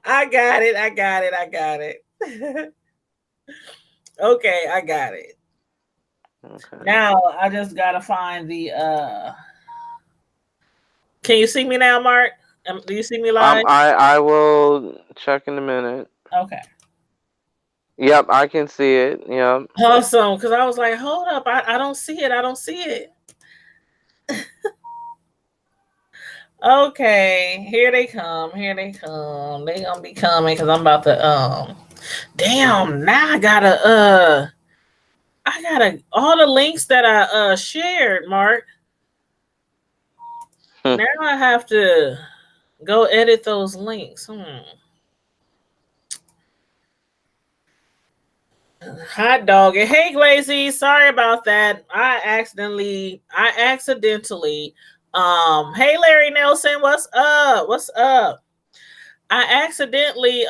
I got it. I got it. I got it. Okay, I got it. Okay. Now I just gotta find the can you see me now, Mark? Do you see me live? I will check in a minute. Okay. Yep, I can see it. Yep. Awesome. Because I was like, hold up, I don't see it. I don't see it. Okay, here they come. Here they come. They gonna be coming because I'm about to damn, now I gotta all the links that I shared, Mark. Now I have to go edit those links. Hot dog. And hey Glazy, sorry about that. I accidentally hey Larry Nelson, what's up? What's up? I accidentally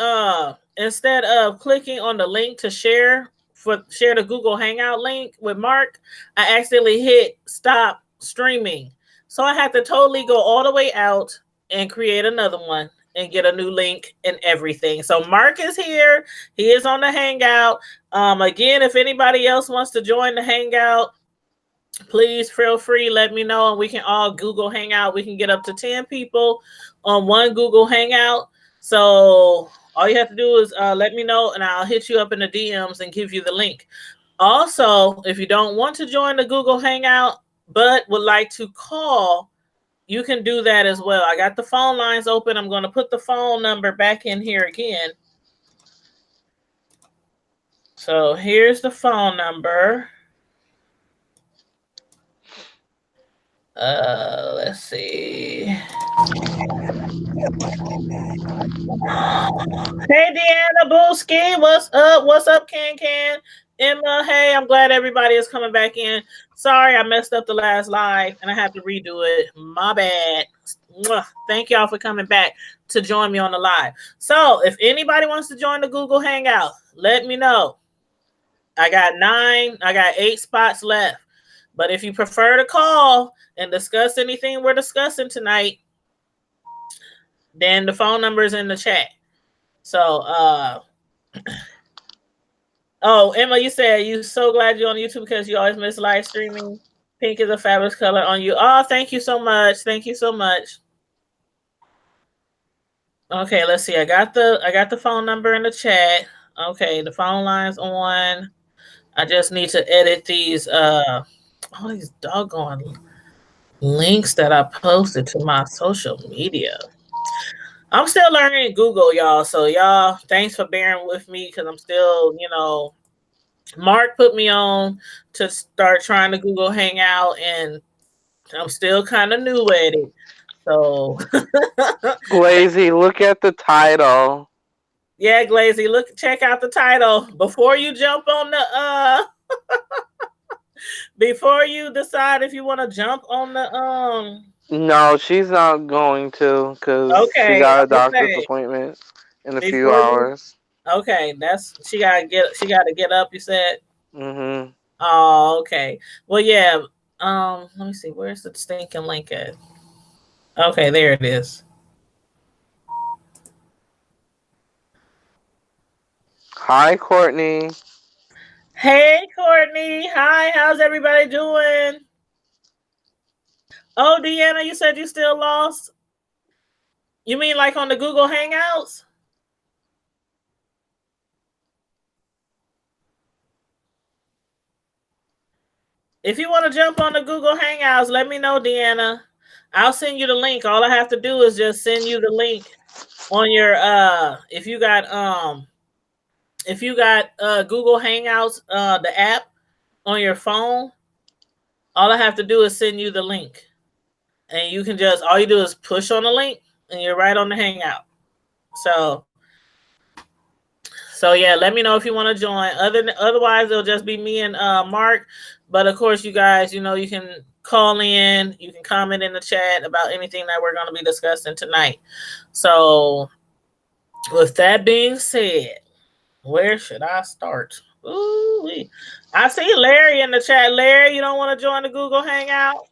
instead of clicking on the link to share the Google Hangout link with Mark, I accidentally hit stop streaming. So I had to totally go all the way out and create another one and get a new link and everything. So Mark is here. He is on the Hangout. Again, if anybody else wants to join the Hangout, please feel free. Let me know, and we can all Google Hangout. We can get up to 10 people on one Google Hangout. So all you have to do is let me know, and I'll hit you up in the DMs and give you the link. Also, if you don't want to join the Google Hangout but would like to call, you can do that as well. I got the phone lines open. I'm going to put the phone number back in here again. So here's the phone number. Let's see. Hey DeAnna Booski, what's up? What's up, Can? Emma, hey, I'm glad everybody is coming back in. Sorry, I messed up the last live and I have to redo it. My bad. Thank y'all for coming back to join me on the live. So, if anybody wants to join the Google Hangout, let me know. I got 8 spots left. But if you prefer to call and discuss anything we're discussing tonight, then the phone number is in the chat. So, oh, Emma, you said you're so glad you're on YouTube because you always miss live streaming. Pink is a fabulous color on you. Oh, thank you so much. Thank you so much. Okay, let's see. I got the phone number in the chat. Okay, the phone line's on. I just need to edit these all these doggone links that I posted to my social media. I'm still learning Google, y'all. So y'all, thanks for bearing with me because I'm still, Mark put me on to start trying to Google Hangout, and I'm still kind of new at it. So, Glazy, look at the title. yeah, Glazy, check out the title before you jump on the before you decide if you want to jump on the. No, she's not going to because she Okay, got a I'm gonna doctor's say appointment in a few before you. hours. Okay, she gotta get up. You said. Mm-hmm. Oh, okay. Well, yeah. Let me see. Where's the stinking link at? Okay, there it is. Hi, Courtney. Hey, Courtney. Hi. How's everybody doing? Oh, DeAnna, you said you still lost. You mean like on the Google Hangouts? If you want to jump on the Google Hangouts, let me know, DeAnna. I'll send you the link. All I have to do is just send you the link on your if you got Google Hangouts the app on your phone, all I have to do is send you the link. And you can just all you do is push on the link and you're right on the Hangout. So yeah, let me know if you want to join. Otherwise, it'll just be me and Mark. But of course, you guys, you can call in, you can comment in the chat about anything that we're going to be discussing tonight. So, with that being said, where should I start? Ooh, I see Larry in the chat. Larry, you don't want to join the Google Hangout?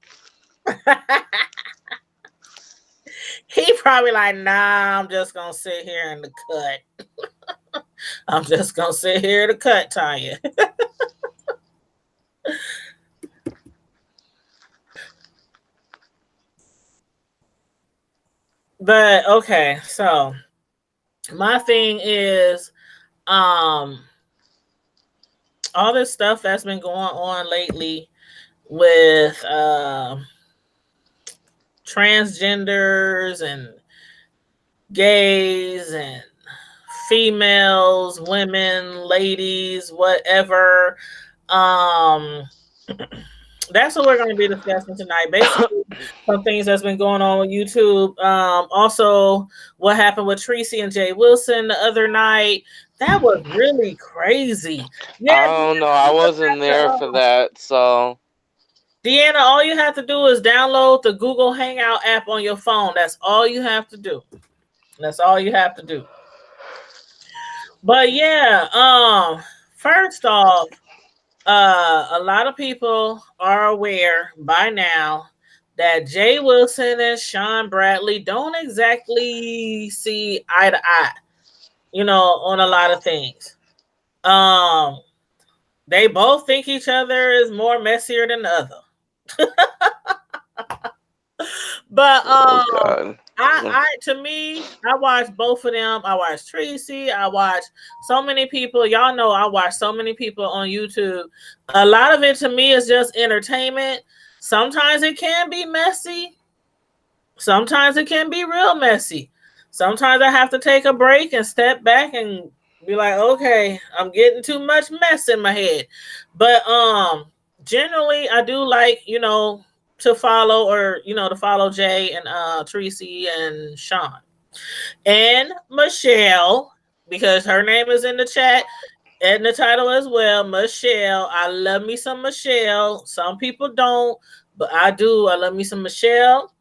He probably like, nah, I'm just gonna sit here in the cut. I'm just gonna sit here in the cut, Tanya. But okay, so my thing is all this stuff that's been going on lately with transgenders and gays and females, women, ladies, whatever. Um that's what we're going to be discussing tonight. Basically, some things that's been going on with YouTube. Also, what happened with Treecey and Jay Wilson the other night. That was really crazy. Yeah, I don't know. I wasn't there for that, so. DeAnna, all you have to do is download the Google Hangout app on your phone. That's all you have to do. That's all you have to do. But yeah, first off, a lot of people are aware by now that Jay Wilson and Shawn Bradley don't exactly see eye to eye, on a lot of things. They both think each other is more messier than the other. But I watch both of them. I watch Treecey. I watch so many people. Y'all know I watch so many people on YouTube. A lot of it to me is just entertainment. Sometimes it can be messy. Sometimes it can be real messy. Sometimes I have to take a break and step back and be like, okay, I'm getting too much mess in my head. But generally I do like, to follow to follow Jay and Treecey and Shawn and Michelle, because her name is in the chat and the title as well. Michelle, I love me some Michelle. Some people don't, but I do. I love me some Michelle.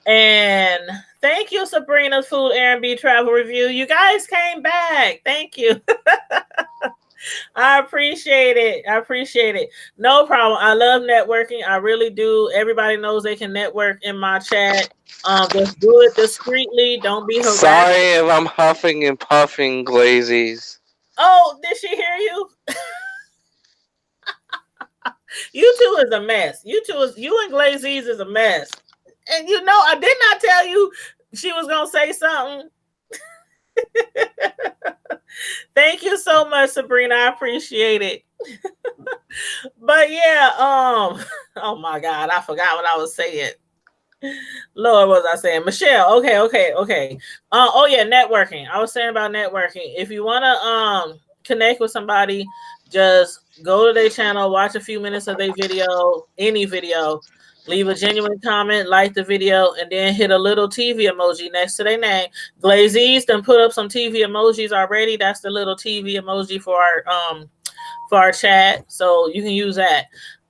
And thank you, Sabrina's Food R&B Travel Review. You guys came back. Thank you. I appreciate it. No problem. I love networking. I really do. Everybody knows they can network in my chat. Just do it discreetly. Don't be harassed. Sorry if I'm huffing and puffing, Glazies. Oh, did she hear you? You two is a mess. You and Glazies is a mess. And I did not tell you she was gonna say something. Thank you so much, Sabrina. I appreciate it. But yeah, oh my God, I forgot what I was saying. Lord, what was I saying? Michelle, okay. Oh yeah, networking. I was saying about networking. If you wanna connect with somebody, just go to their channel, watch a few minutes of their video, any video. Leave a genuine comment, like the video, and then hit a little TV emoji next to their name. Glazies done put up some TV emojis already. That's the little TV emoji for our chat, so you can use that.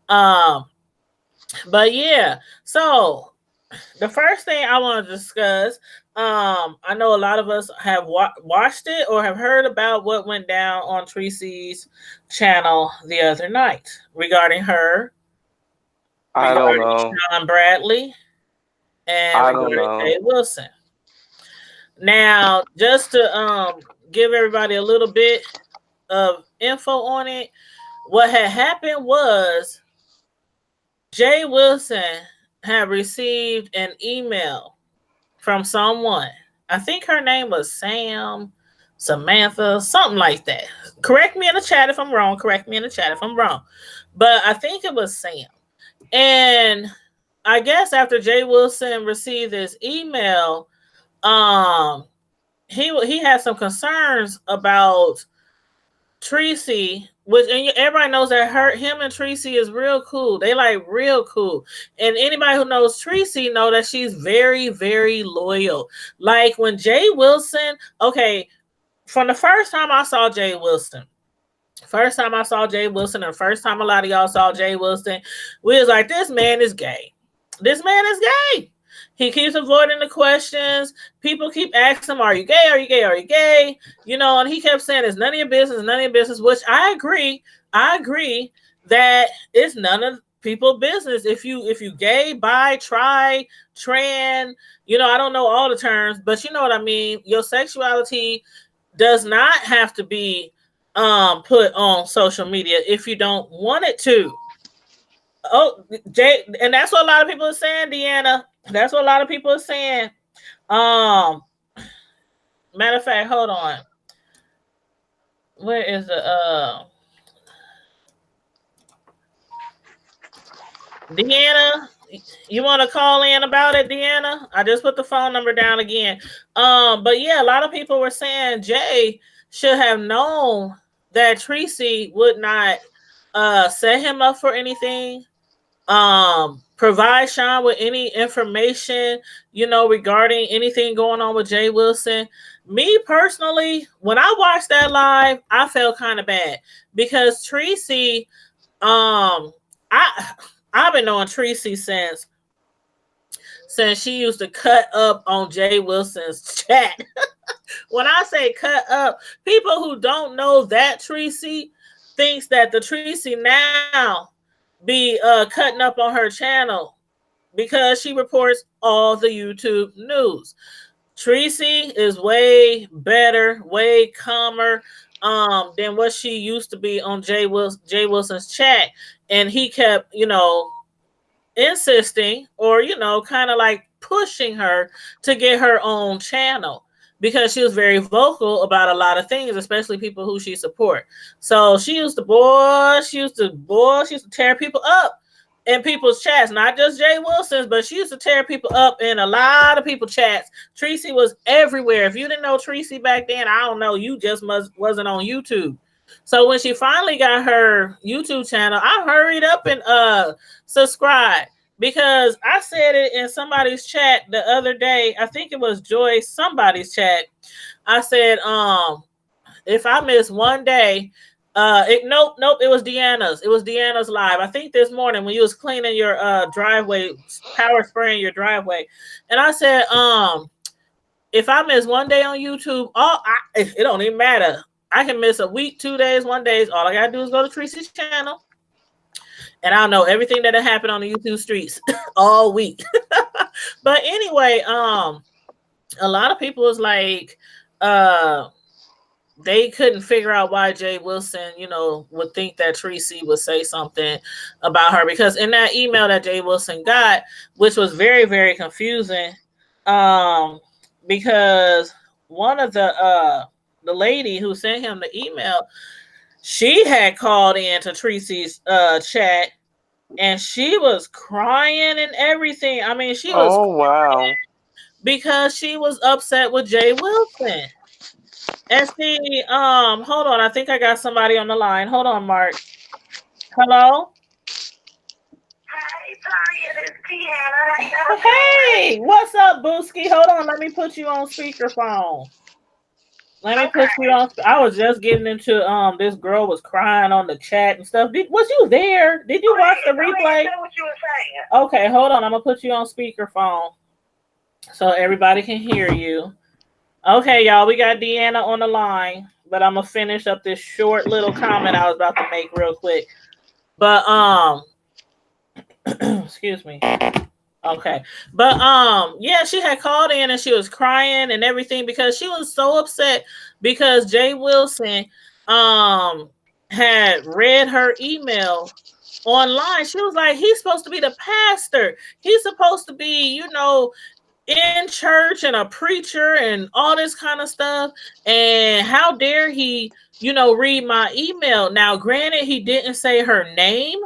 But yeah, so the first thing I want to discuss, I know a lot of us have watched it or have heard about what went down on Treecey's channel the other night regarding her. I don't know. Shawn Bradley and Jay Wilson. Now, just to give everybody a little bit of info on it, what had happened was Jay Wilson had received an email from someone. I think her name was Samantha, something like that. Correct me in the chat if I'm wrong. But I think it was Sam. And I guess after Jay Wilson received this email, he had some concerns about Treecey, and everybody knows that him and Treecey is real cool. They like real cool. And anybody who knows Treecey know that she's very, very loyal. Like when Jay Wilson, okay, from the first time I saw Jay Wilson, and first time a lot of y'all saw Jay Wilson, we was like, this man is gay. He keeps avoiding the questions. People keep asking him, are you gay? And he kept saying, it's none of your business, which I agree that it's none of people business. If you gay, bi, tri, trans, I don't know all the terms, but you know what I mean. Your sexuality does not have to be put on social media if you don't want it to. Oh, Jay, and that's what a lot of people are saying, DeAnna. That's what a lot of people are saying. Matter of fact, hold on. Where is the DeAnna? You want to call in about it, DeAnna? I just put the phone number down again. But yeah, a lot of people were saying Jay should have known that TSCC would not set him up for anything. Provide Shawn with any information, regarding anything going on with Jay Wilson. Me personally, when I watched that live, I felt kind of bad because TSCC, I've been knowing TSCC since she used to cut up on Jay Wilson's chat. When I say cut up, people who don't know that TSCC thinks that the TSCC now be cutting up on her channel because she reports all the YouTube news. TSCC is way better, way calmer than what she used to be on Jay Wilson's chat, and he kept insisting or kind of like pushing her to get her own channel because she was very vocal about a lot of things, especially people who she support. So she used to tear people up in people's chats, not just Jay Wilson's, but she used to tear people up in a lot of people's chats. TSCC was everywhere. If you didn't know TSCC back then, I don't know, you just wasn't on YouTube. So when she finally got her YouTube channel, I hurried up and subscribed because I said it in somebody's chat the other day. I think it was Joyce, somebody's chat. I said, if I miss one day, nope, it was DeAnna's. It was DeAnna's live. I think this morning when you was cleaning your driveway, power spraying your driveway, and I said, if I miss one day on YouTube, it don't even matter. I can miss a week, 2 days, 1 day. All I gotta do is go to TSCC's channel, and I'll know everything that happened on the YouTube streets all week. But anyway, a lot of people was like, they couldn't figure out why Jay Wilson, would think that TSCC would say something about her, because in that email that Jay Wilson got, which was very, very confusing, because one of the lady who sent him the email, she had called in to TSCC's chat, and she was crying and everything. I mean, she was wow, because she was upset with Jay Wilson. And see, hold on, I think I got somebody on the line. Hold on, Mark. Hello? Hi, Tanya, it's DeAnna. Hey, what's up, Booski? Hold on, let me put you on speakerphone. Put you on. I was just getting into this girl was crying on the chat and stuff. Was you there? Did you watch the replay? What you were saying. Okay, hold on. I'm gonna put you on speakerphone so everybody can hear you. Okay, y'all, we got DeAnna on the line, but I'm gonna finish up this short little comment I was about to make real quick. But excuse me. Okay. But yeah, she had called in and she was crying and everything because she was so upset because Jay Wilson had read her email online. She was like, he's supposed to be the pastor. He's supposed to be, in church and a preacher and all this kind of stuff. And how dare he, read my email? Now, granted, he didn't say her name,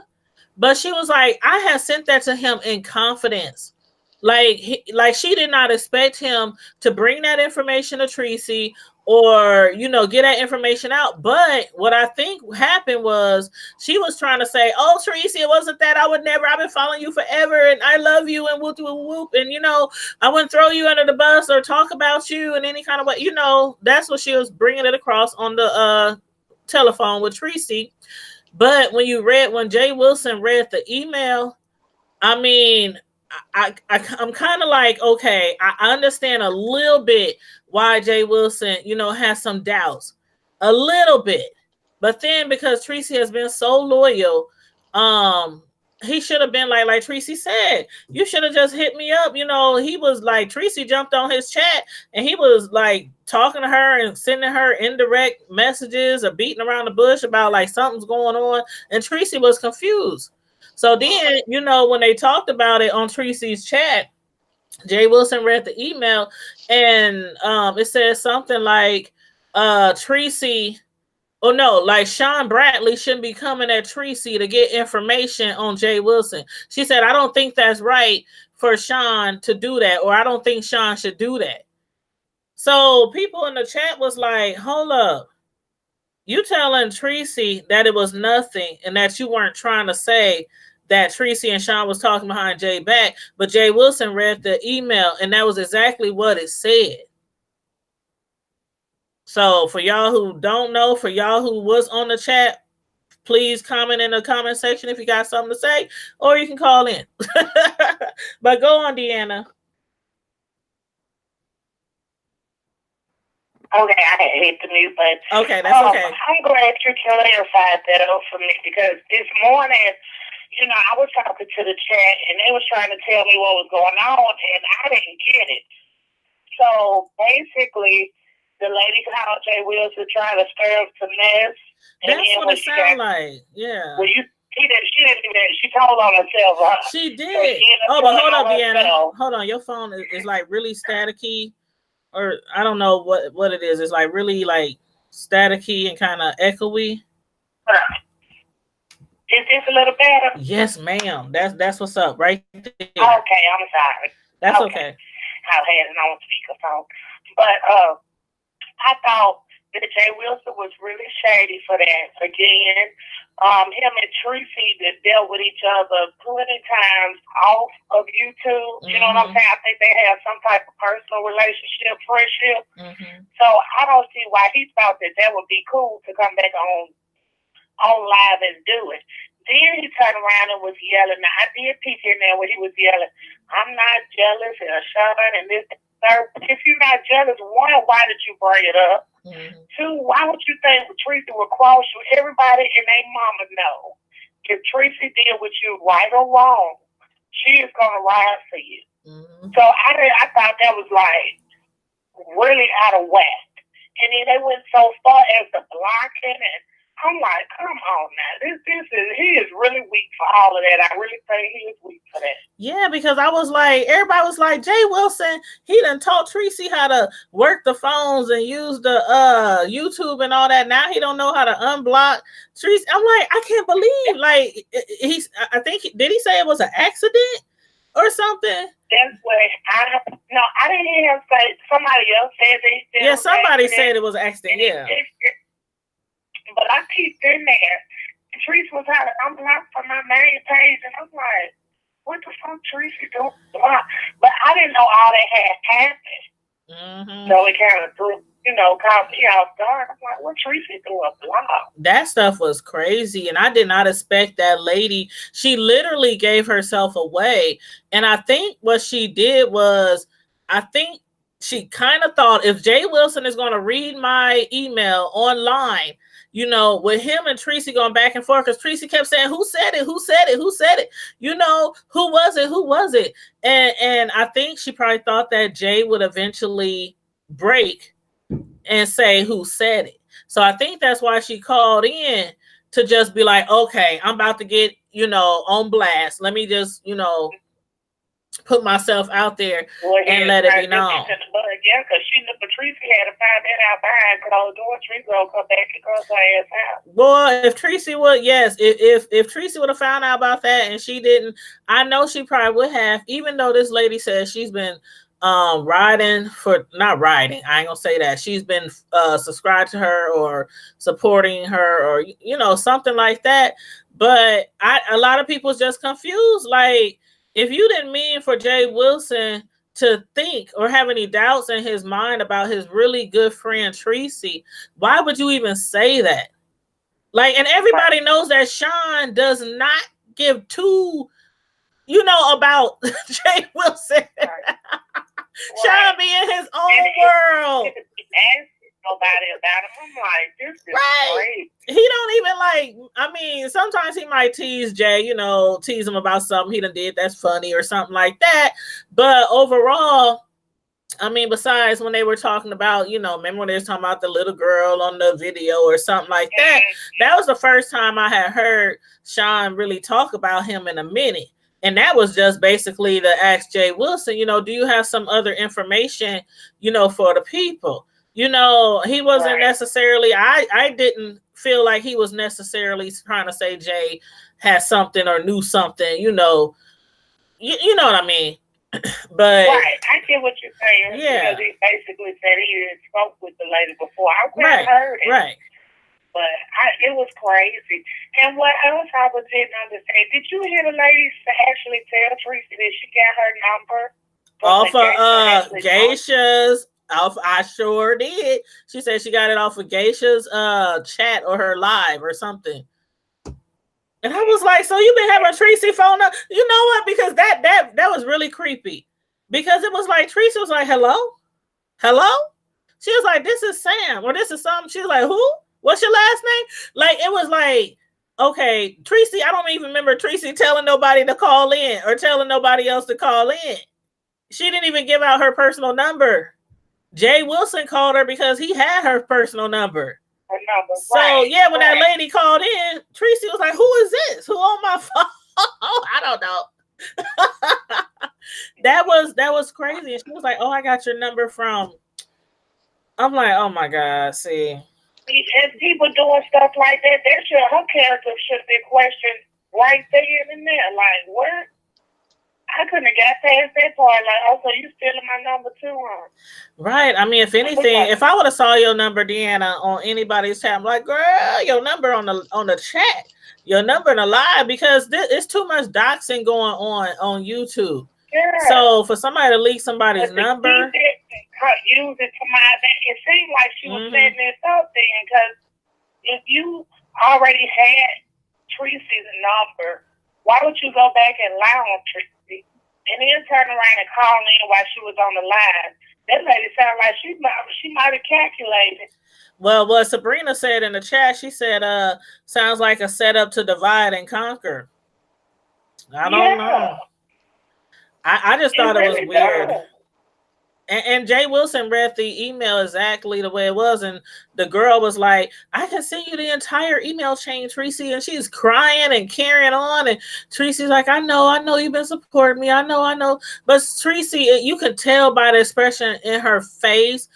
but she was like, I had sent that to him in confidence. Like she did not expect him to bring that information to TSCC or, get that information out. But what I think happened was she was trying to say, oh, TSCC, it wasn't that. I've been following you forever and I love you and whoop, whoop, whoop. And, I wouldn't throw you under the bus or talk about you in any kind of way. That's what she was bringing it across on the telephone with TSCC. But when Jay Wilson read the email, I mean, I'm kind of like, okay, I understand a little bit why Jay Wilson, has some doubts, a little bit. But then because TSCC has been so loyal, he should have been like Treecey said, you should have just hit me up. You know, he was like, Treecey jumped on his chat and he was like talking to her and sending her indirect messages or beating around the bush about like something's going on. And Treecey was confused. So then, you know, when they talked about it on Treecey's chat, Jay Wilson read the email and it says something like Treecey, oh no, like Shawn Bradley shouldn't be coming at Treecey to get information on Jay Wilson. She said, I don't think that's right for Shawn to do that, or I don't think Shawn should do that. So people in the chat was like, hold up. You telling Treecey that it was nothing and that you weren't trying to say that Treecey and Shawn was talking behind Jay back, but Jay Wilson read the email and that was exactly what it said. So for y'all who don't know, for y'all who was on the chat, please comment in the comment section if you got something to say, or you can call in. But go on, DeAnna. Okay, I had hit the mute button. Okay, that's okay. I'm glad you clarified that up for me because this morning, you know, I was talking to the chat and they was trying to tell me what was going on and I didn't get it. So basically, the lady called Jay Wilson trying to stir up some mess. That's what it sounded like. Yeah. Well, she didn't even, she told on herself. She did. So but hold up, DeAnna. Hold on. Your phone is like really staticky. Or I don't know what it is. It's like really like staticky and kind of echoey. Is this a little better? Yes, ma'am. That's what's up right there. Okay, I'm sorry. That's okay. I had it on speakerphone. But I thought that Jay Wilson was really shady for that. Again, him and Treecey that dealt with each other plenty times off of YouTube. You know what I'm saying? I think they have some type of personal relationship, friendship. So I don't see why he thought that would be cool to come back on live and do it. Then he turned around and was yelling. Now, I did peek in there when he was yelling, I'm not jealous and Shawn and this and third. If you're not jealous, one, why did you bring it up? Two, why would you think Treecey would cross you? Everybody and their mama know. If Treecey did with you right or wrong, she is going to ride for you. So I thought that was like really out of whack. And then they went so far as the blocking and I'm like, come on now. He is really weak for all of that. I really think he is weak for that. Yeah, because I was like, everybody was like, Jay Wilson, he done taught Treecey how to work the phones and use the YouTube and all that. Now he don't know how to unblock Treecey. I'm like, I can't believe, like, I think, did he say it was an accident or something? That's what I didn't hear him say. Somebody else said they yeah, somebody said it was an accident, yeah. But I peeped in there. Treecey was out of unblock from my main page, and I'm like, what the fuck Treecey doing? But I didn't know all that had happened. So it kind of threw, caught me off guard. I'm like, what Treecey doing block? That stuff was crazy, and I did not expect that lady. She literally gave herself away, and I think what she did was, she kind of thought if Jay Wilson is going to read my email online, with him and Treecey going back and forth, because Treecey kept saying, who said it? Who said it? Who said it? Who was it? Who was it? And I think she probably thought that Jay would eventually break and say who said it. So I think that's why she called in to just be like, okay, I'm about to get, on blast. Let me just, put myself out there and let it be known. Yeah, because Treecey had to find that out behind closed doors. Treecey will come back and cuss her ass out. Boy, if Treecey would, yes, if Treecey would have found out about that and she didn't, I know she probably would have, even though this lady says she's been not riding, I ain't gonna say that. She's been subscribed to her or supporting her or, something like that. But a lot of people's just confused. Like, if you didn't mean for Jay Wilson to think or have any doubts in his mind about his really good friend Treecey, why would you even say that? Like, and everybody knows that Shawn does not give two, about Jay Wilson. Shawn be in his own world. Nobody about him. I'm like, this is great. He don't even like, I mean, sometimes he might tease Jay, tease him about something he done did that's funny or something like that. But overall, I mean, besides when they were talking about, remember when they was talking about the little girl on the video or something like that? That was the first time I had heard Shawn really talk about him in a minute. And that was just basically to ask Jay Wilson, do you have some other information, for the people? He wasn't necessarily, I didn't feel like he was necessarily trying to say Jay had something or knew something, you know what I mean? But right, I get what you're saying. Yeah. Because he basically said he had spoke with the lady before. I've never heard it. Right. But it was crazy. And what else I didn't understand, did you hear the lady actually tell Treecey that she got her number? Off of Geisha's. I sure did. She said she got it off of Geisha's chat or her live or something. And I was like, so you've been having Treecey phone up? You know what? Because that was really creepy. Because it was like Treecey was like, hello? She was like, this is Sam or this is something. She was like, who? What's your last name? Like, it was like, okay, Treecey, I don't even remember Treecey telling nobody to call in or telling nobody else to call in. She didn't even give out her personal number. Jay Wilson called her because he had her personal number. So, yeah, when that lady called in, Treecey was like, who is this? Who on my phone? I don't know. That was crazy. And she was like, oh, I got your number from. I'm like, oh, my God, see. And people doing stuff like that, her character should be questioned right there and there. Like, what? I couldn't have got past that part. Like, oh, so you stealing my number too, huh? Right. I mean, if anything, if I would have saw your number, DeAnna, on anybody's chat, I'm like, girl, your number on the chat, your number in the live, because it's too much doxing going on YouTube. Yeah. So for somebody to leak somebody's number. Use it to it seemed like she was setting this up then, because if you already had Treecey's number, why would you go back and lie on Treecey and then turn around and call in while she was on the line? That lady sounded like she might have calculated. Well, what Sabrina said in the chat, she said, sounds like a setup to divide and conquer. I don't know. I just thought it was weird. And Jay Wilson read the email exactly the way it was. And the girl was like, I can send you the entire email chain, Treecey. And she's crying and carrying on. And Treecey's like, I know you've been supporting me. I know. But Treecey, you could tell by the expression in her face,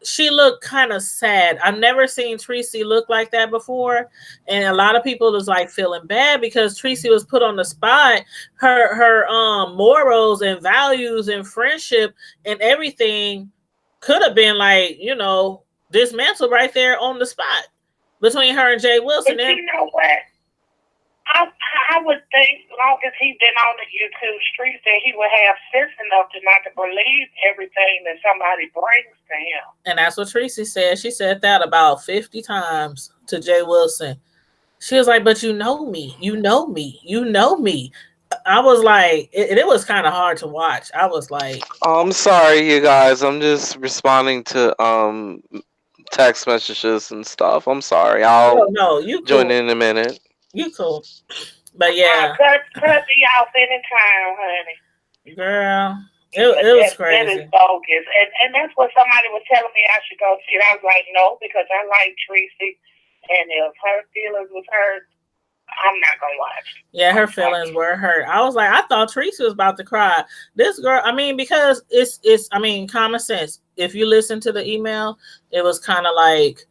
she looked kind of sad. I've never seen Treecey look like that before. And a lot of people was like feeling bad because Treecey was put on the spot. Her morals and values and friendship and everything could have been like, dismantled right there on the spot between her and Jay Wilson. But you know what? I would think, as long as he's been on the YouTube streets, that he would have sense enough to not to believe everything that somebody brings to him. And that's what Treecey said. She said that about 50 times to Jay Wilson. She was like, but you know me. I was like, it was kind of hard to watch. I was like, I'm sorry, you guys. I'm just responding to text messages and stuff. I'm sorry. I'll join in a minute. You cool. But yeah. Cut me off anytime, honey. Girl, it was crazy. That is bogus. And that's what somebody was telling me I should go see. And I was like, no, because I like Treecey. And if her feelings was hurt, I'm not going to watch. Yeah, her feelings were hurt. I was like, I thought Treecey was about to cry. This girl, I mean, because it's common sense. If you listen to the email, it was kind of like,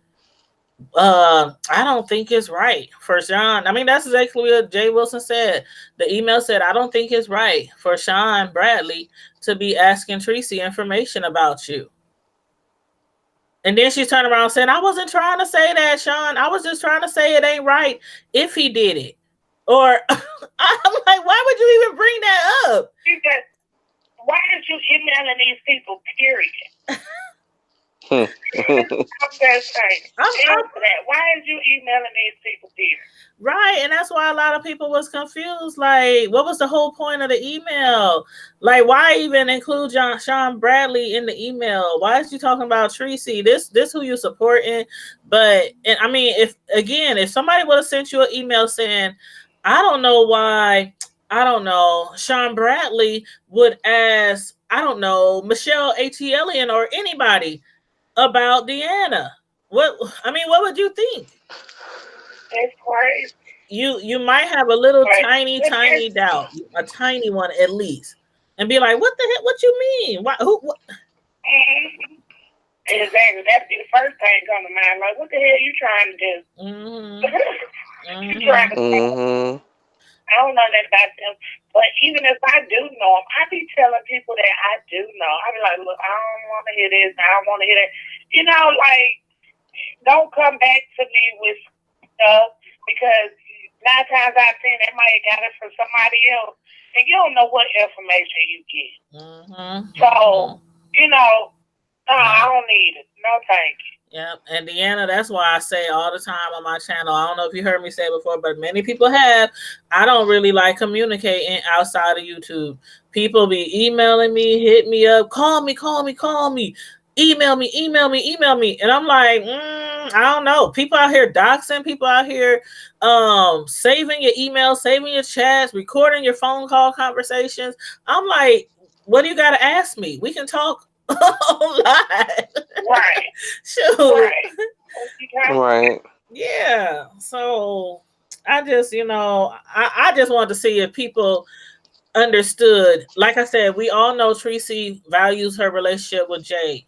I don't think it's right for Shawn. I mean, that's exactly what Jay Wilson said. The email said, I don't think it's right for Shawn Bradley to be asking Treecey information about you. And then she turned around and said, I wasn't trying to say that, Shawn. I was just trying to say it ain't right if he did it. Or I'm like, why would you even bring that up? Why did you emailing these people, period? I'm just saying. Why is you emailing these people, Peter? Right, and that's why a lot of people was confused. Like, what was the whole point of the email? Like, why even include Shawn Bradley in the email? Why is you talking about Treecey? This who you supporting? But and I mean, if somebody would have sent you an email saying, I don't know why, I don't know, Shawn Bradley would ask, I don't know, Michelle Atlien or anybody about DeAnna. What would you think? It's crazy. You might have a little tiny doubt, a tiny one at least, and be like, "What the heck? What you mean? Why? Who? What? Exactly. That'd be the first thing come to mind. Like, what the hell are you trying to do? You trying to do? I don't know that about them, but even if I do know them, I be telling people that I do know. I be like, look, I don't want to hear this. I don't want to hear that. You know, like, don't come back to me with stuff because 9 times out of 10, they might have got it from somebody else, and you don't know what information you get. So, you know, no, I don't need it. No, thank you. Yeah, and DeAnna, that's why I say all the time on my channel. I don't know if you heard me say it before, but many people have. I don't really like communicating outside of YouTube. People be emailing me, hit me up, call me, email me, and I'm like, I don't know. People out here doxing, people out here saving your emails, saving your chats, recording your phone call conversations. I'm like, what do you got to ask me? We can talk right. Shoot. Right. Yeah. So I just, I just wanted to see if people understood. Like I said, we all know Treecey values her relationship with Jay.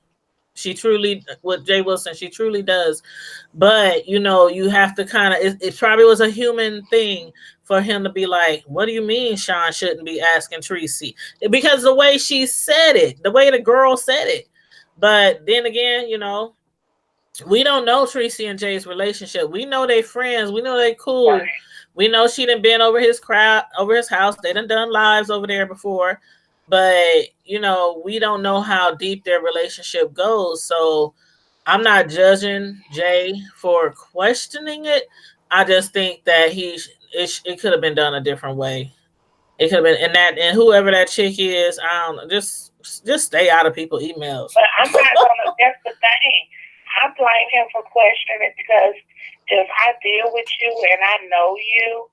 With Jay Wilson, she truly does. But, you have to kind of, it probably was a human thing for him to be like, what do you mean Shawn shouldn't be asking Treecey? Because the way she said it, the way the girl said it. But then again, we don't know Treecey and Jay's relationship. We know they friends. We know they cool. Right. We know she done been over his house. They done lives over there before. But, we don't know how deep their relationship goes. So I'm not judging Jay for questioning it. I just think that it could have been done a different way. It could have been, and whoever that chick is, I don't know, just stay out of people's emails. But I'm not gonna. That's the thing. I blame him for questioning it because if I deal with you and I know you,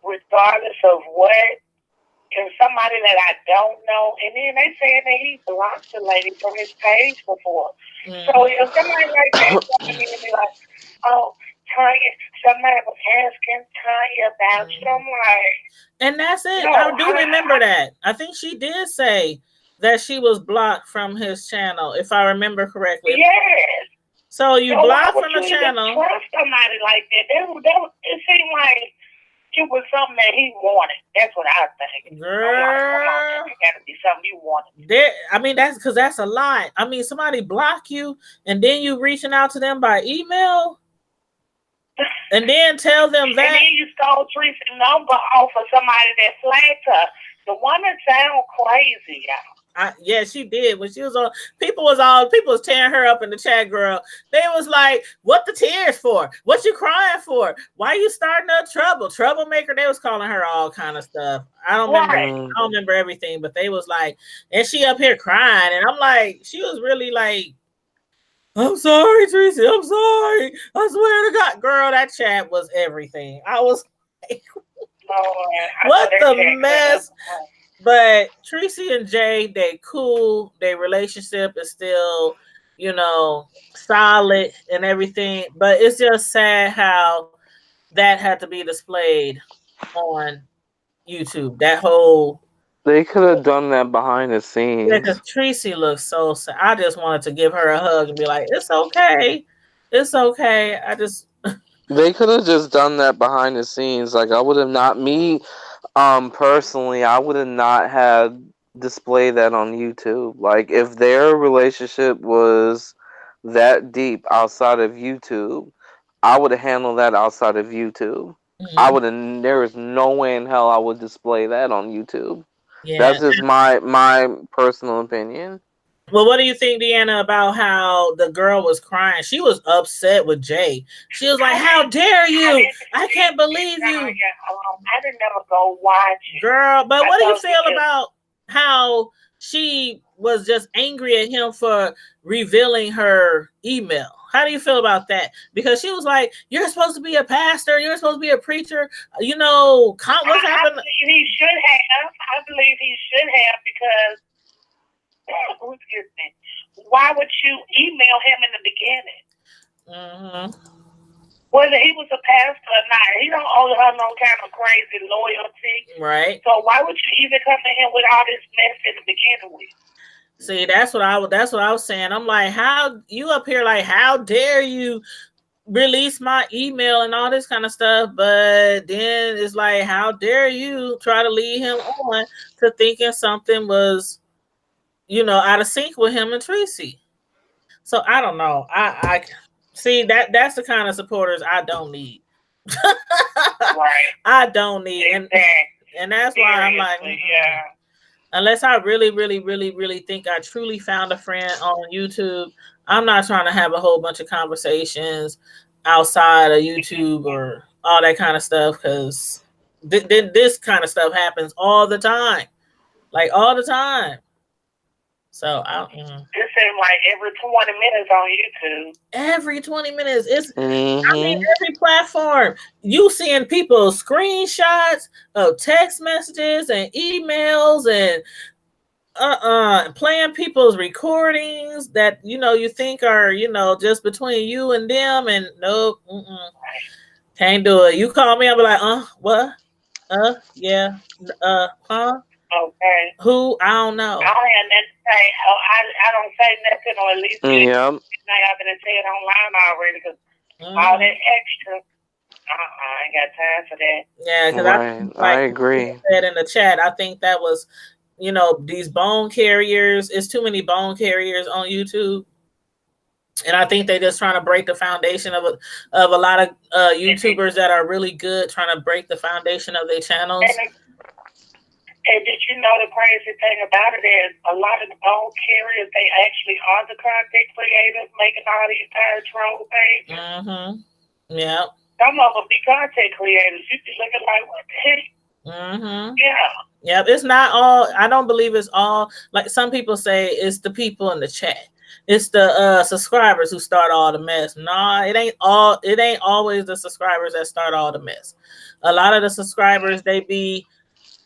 regardless of what, and somebody that I don't know, and then they saying that he blocked the lady from his page before. So if somebody like that coming in and be like, oh, Tanya, somebody was asking Tanya about you, I'm like, and that's it. No, I do remember that. I think she did say that she was blocked from his channel, if I remember correctly. Yes. So you blocked from the channel. Trust somebody like that. It seemed like it was something that he wanted. That's what I think. Girl, it got to be something you wanted. That's because that's a lot. I mean, somebody block you and then you reaching out to them by email, and then tell them that. And then you stole Treecey's number off of somebody that flagged her. The one that sound crazy, y'all. Yeah, she did. When she was on, people was tearing her up in the chat, girl. They was like, what the tears for? What you crying for? Why you starting up trouble? Troublemaker. They was calling her all kind of stuff. I don't remember everything, but they was like, and she up here crying. And I'm like, she was really like, I'm sorry, Treecey. I'm sorry. I swear to God. Girl, that chat was everything. I was like, what the mess? But Treecey and Jay, they cool. Their relationship is still, solid and everything. But it's just sad how that had to be displayed on YouTube. That whole... They could have done that behind the scenes. Yeah, because Treecey looks so sad. I just wanted to give her a hug and be like, it's okay. It's okay. They could have just done that behind the scenes. Like, I would have not... personally, I would have not had displayed that on YouTube. Like, if their relationship was that deep outside of YouTube, I would have handled that outside of YouTube. There is no way in hell I would display that on YouTube. Yeah. That's just my personal opinion. Well, what do you think, DeAnna, about how the girl was crying? She was upset with Jay. She was like, "How dare you? I can't believe you." I didn't never go watch it. Girl, but what do you feel about how she was just angry at him for revealing her email? How do you feel about that? Because she was like, "You're supposed to be a pastor. You're supposed to be a preacher. You know, what's happened?" He should have. I believe he should have because, excuse me, why would you email him in the beginning? Mm-hmm. Whether he was a pastor or not, he don't owe her no kind of crazy loyalty. Right. So why would you even come to him with all this mess in the beginning with? See, that's what I was saying. I'm like, how you up here like, how dare you release my email and all this kind of stuff, but then it's like, how dare you try to lead him on to thinking something was, out of sync with him and Treecey. So I don't know. I see that's the kind of supporters I don't need. Right. I don't need, exactly. and that's why I'm like, yeah. Unless I really, really, really, really think I truly found a friend on YouTube, I'm not trying to have a whole bunch of conversations outside of YouTube or all that kind of stuff, because this kind of stuff happens all the time, like all the time. So it seems like every 20 minutes on YouTube. Every 20 minutes, it's I mean, every platform you seeing people screenshots of text messages and emails and playing people's recordings that you think are just between you and them, and nope, can't do it. You call me, I'll be like, what? Yeah, huh? Okay. Who? I don't know. I don't have nothing to say. I don't say nothing, or at least I've been saying online already, because all that extra. I ain't got time for that. Yeah, because I agree. Said in the chat, I think that was, these bone carriers. It's too many bone carriers on YouTube, and I think they're just trying to break the foundation of a lot of YouTubers that are really good, trying to break the foundation of their channels. And did you know the crazy thing about it is a lot of the bone carriers, they actually are the content creators making all these tire troll pages. Mm-hmm. Yeah. Some of them be content creators. You be looking like, what the heck? Mm-hmm. Yeah. Yeah, it's not all. I don't believe it's all. Like some people say, it's the people in the chat. It's the subscribers who start all the mess. Nah, it ain't all. It ain't always the subscribers that start all the mess. A lot of the subscribers, they be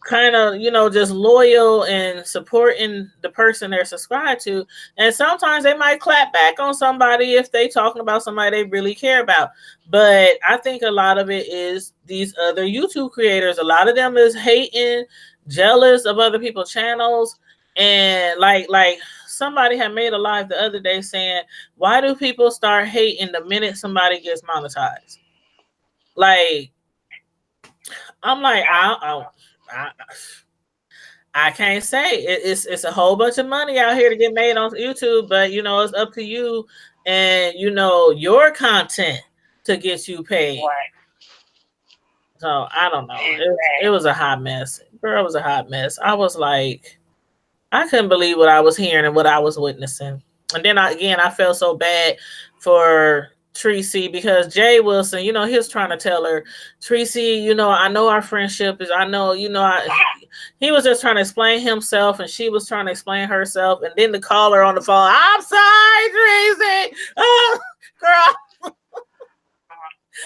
kind of just loyal and supporting the person they're subscribed to, and sometimes they might clap back on somebody if they talking about somebody they really care about. But I think a lot of it is these other YouTube creators. A lot of them is hating, jealous of other people's channels, and like somebody had made a live the other day saying, why do people start hating the minute somebody gets monetized? Like, I'm like, I can't say it's a whole bunch of money out here to get made on YouTube, but it's up to you and your content to get you paid. Right. So I don't know. It was a hot mess. Girl, it was a hot mess. I was like, I couldn't believe what I was hearing and what I was witnessing. And then I felt so bad for Treecey, because Jay Wilson, he was trying to tell her, Treecey, I know our friendship is, he was just trying to explain himself, and she was trying to explain herself, and then the caller on the phone, I'm sorry, Treecey. Oh, girl.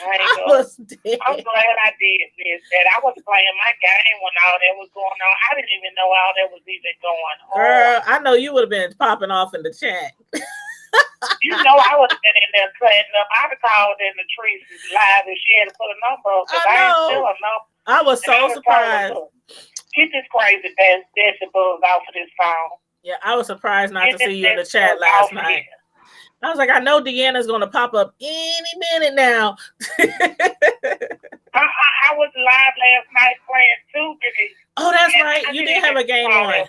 I was dead. I'm glad I did this. That I was playing my game when all that was going on. I didn't even know all that was even going on. Girl, I know you would have been popping off in the chat. I would have been in there cutting up. I would have called in the Treecey live and she had to put a number up, because I ain't still a number. I was so surprised. Get this crazy decibels off of this phone. Yeah, I was surprised not to see you in the chat last night. I was like, I know DeAnna's going to pop up any minute now. I was live last night playing too. Oh, that's right. You did have a game on.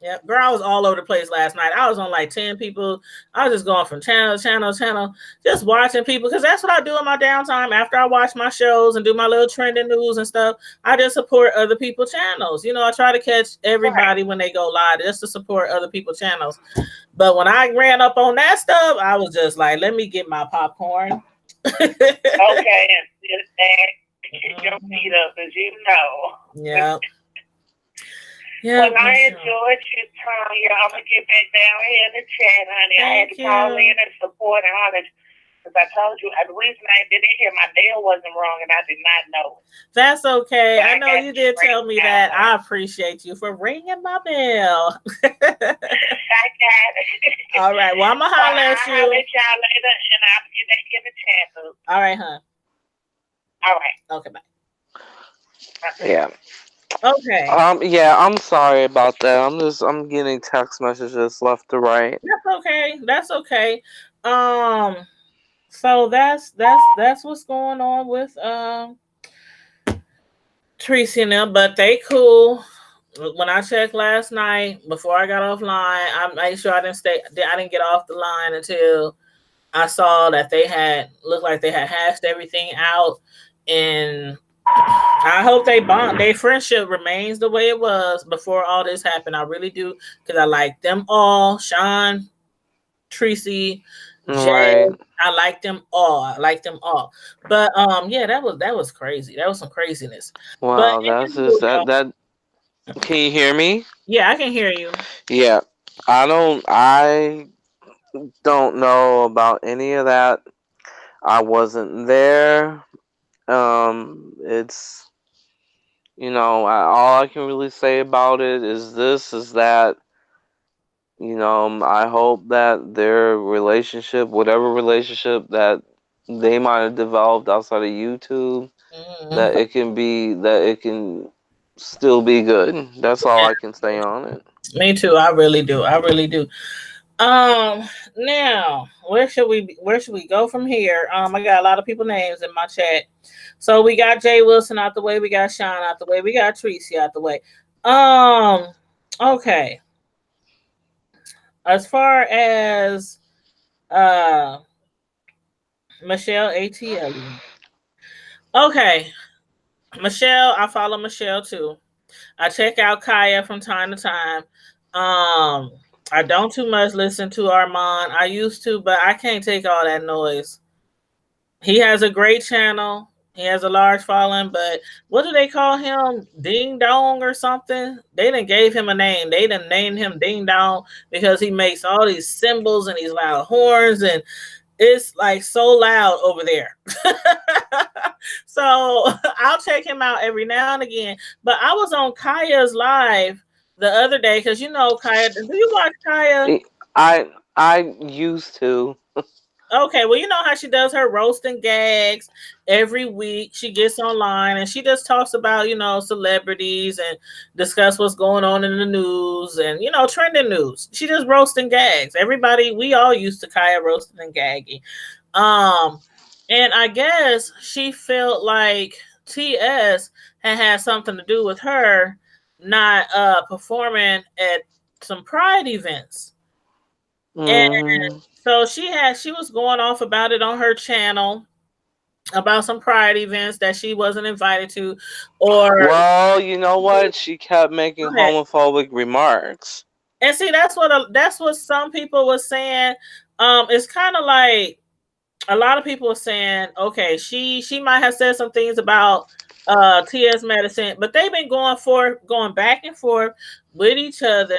Yeah, girl, I was all over the place last night. I was on like 10 people. I was just going from channel to channel to channel, just watching people, because that's what I do in my downtime. After I watch my shows and do my little trending news and stuff, I just support other people's channels. You know, I try to catch everybody when they go live just to support other people's channels. But when I ran up on that stuff, I was just like, let me get my popcorn. Okay, and just that, keep your feet up, as you know. Yeah. Yeah, well, I enjoyed your time. I'm going to get back down here in the chat, honey. I had to call in and support and all that. Because I told you, the reason I didn't hear my bell wasn't wrong, and I did not know. That's okay. I know you did tell me that. I appreciate you for ringing my bell. I got it. All right. Well, I'm going to holler at you. I'll let y'all later, and I'll get back in the chat. All right, huh? All right. Okay, bye. Yeah. Okay. Yeah, I'm sorry about that. I'm getting text messages left to right. That's okay. So that's what's going on with Treecey and them, but they cool. When I checked last night before I got offline, I made sure I didn't get off the line until I saw that looked like they had hashed everything out, and I hope their friendship remains the way it was before all this happened. I really do, because I like them all. Shawn, Treecey, Jay, Right. I like them all. But yeah, that was crazy. That was some craziness. Wow, that's just that. Can you hear me? Yeah, I can hear you. Yeah, I don't know about any of that. I wasn't there. It's, all I can really say about it is that, I hope that their relationship, whatever relationship that they might have developed outside of YouTube, that it can still be good. That's all I can say on it. Me too. I really do. Now, where should we go from here? I got a lot of people names in my chat. So we got Jay Wilson out the way, we got Shawn out the way, we got Treecey out the way. Okay. As far as Michelle ATL. Okay. Michelle, I follow Michelle too. I check out Khia from time to time. I don't too much listen to Armon. I used to, but I can't take all that noise. He has a great channel. He has a large following, but what do they call him? Ding Dong or something? They done gave him a name. They done named him Ding Dong because he makes all these cymbals and these loud horns, and it's like so loud over there. So I'll check him out every now and again. But I was on Khia's live the other day, because Khia. Do you watch Khia? I used to. Okay, well, you know how she does her roasting gags every week. She gets online and she just talks about, celebrities and discuss what's going on in the news and, trending news. She just roasting gags. We all used to Khia roasting and gagging. And I guess she felt like TS had something to do with her not performing at some Pride events. And so she was going off about it on her channel, about some Pride events that she wasn't invited to, well, you know what? She kept making homophobic remarks. And see, that's what some people were saying. It's kind of like a lot of people are saying, okay, she might have said some things about TS Madison, but they've been going back and forth with each other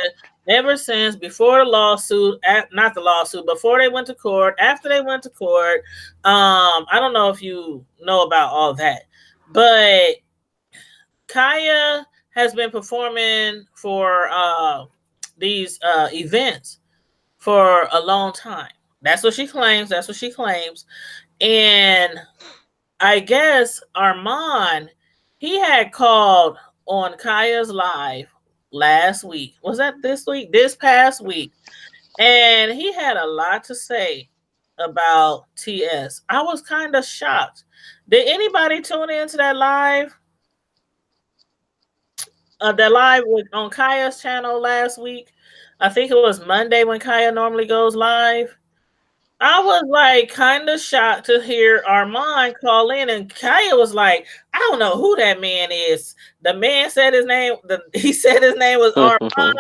ever since before the lawsuit, not the lawsuit, before they went to court, after they went to court. I don't know if you know about all that, but Khia has been performing for these events for a long time. That's what she claims. And I guess Armon, he had called on Khia's live last week. Was that this week? This past week. And he had a lot to say about TS. I was kind of shocked. Did anybody tune into that live? the live on Khia's channel last week. I think it was Monday when Khia normally goes live. I was like kind of shocked to hear Armon call in, and Khia was like, "I don't know who that man is." The man said his name. He said his name was Armon.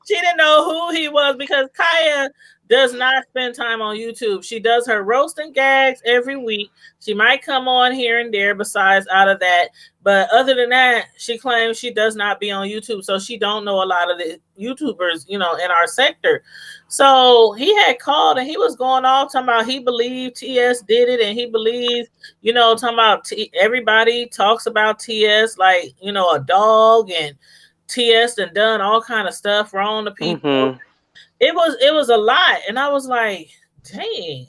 She didn't know who he was because Khia does not spend time on YouTube. She does her roast and gags every week. She might come on here and there besides out of that. But other than that, she claims she does not be on YouTube. So she don't know a lot of the YouTubers, in our sector. So he had called and he was going off talking about he believed TS did it, and he believes, talking about everybody talks about TS like, a dog, and TS and done all kind of stuff wrong to people. Mm-hmm. It was a lot, and I was like, dang.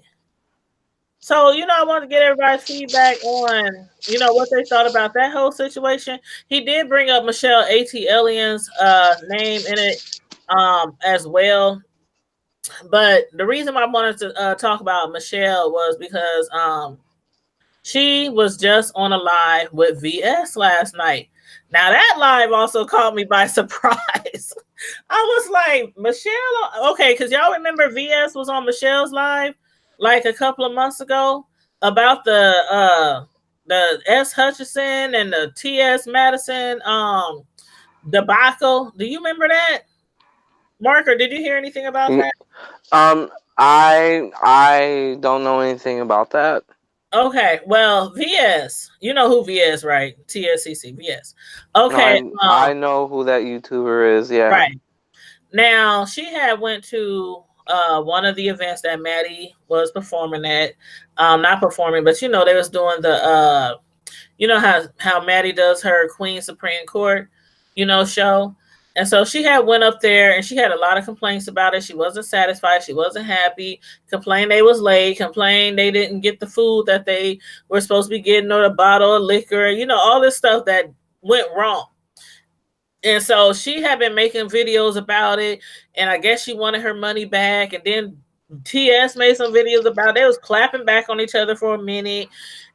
So, I want to get everybody's feedback on, what they thought about that whole situation. He did bring up Michelle Atlien's name in it as well. But the reason why I wanted to talk about Michelle was because she was just on a live with VS last night. Now that live also caught me by surprise. I was like, Michelle, okay, because y'all remember VS was on Michelle's live like a couple of months ago about the S. Hutchison and the TS Madison debacle. Do you remember that? Mark, or did you hear anything about that? I don't know anything about that. Okay, well, VS, you know who VS, right? TSCC, VS. Okay, I know who that YouTuber is. Yeah. right. Now she had went to one of the events that Maddie was performing at. Not performing, but they was doing the how Maddie does her Queen Supreme Court, show. And so she had went up there and she had a lot of complaints about it. She wasn't satisfied. She wasn't happy. Complained they was late. Complained they didn't get the food that they were supposed to be getting, or a bottle of liquor. All this stuff that went wrong. And so she had been making videos about it, and I guess she wanted her money back. And then TS made some videos about it. They was clapping back on each other for a minute,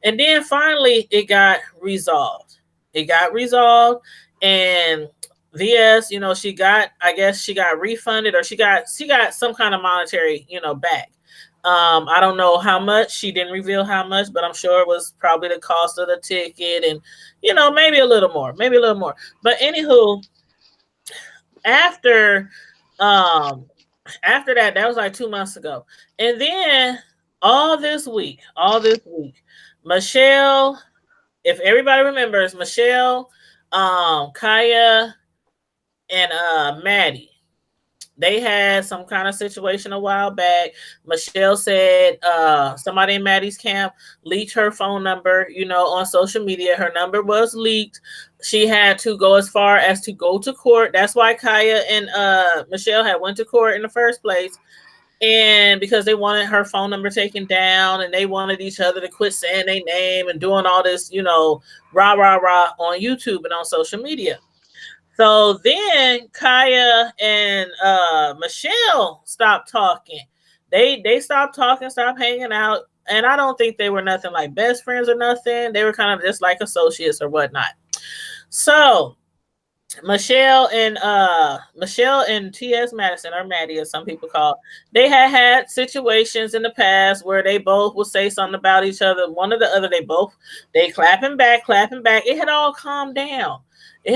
and then finally it got resolved. And VS, she got refunded, or she got some kind of monetary, back. I don't know how much. She didn't reveal how much, but I'm sure it was probably the cost of the ticket, and maybe a little more. But anywho, after that was like 2 months ago, and then all this week, Michelle, if everybody remembers, Michelle, Khia, and Maddie, they had some kind of situation a while back. Michelle said somebody in Maddie's camp leaked her phone number, on social media. Her number was leaked. She had to go as far as to go to court. That's why Khia and Michelle had went to court in the first place. And because they wanted her phone number taken down, and they wanted each other to quit saying their name and doing all this, rah, rah, rah on YouTube and on social media. So then Khia and Michelle stopped talking. They stopped talking, stopped hanging out. And I don't think they were nothing like best friends or nothing. They were kind of just like associates or whatnot. So Michelle and TS Madison, or Maddie as some people call it, they had situations in the past where they both would say something about each other, one or the other. They clapping back. It had all calmed down. And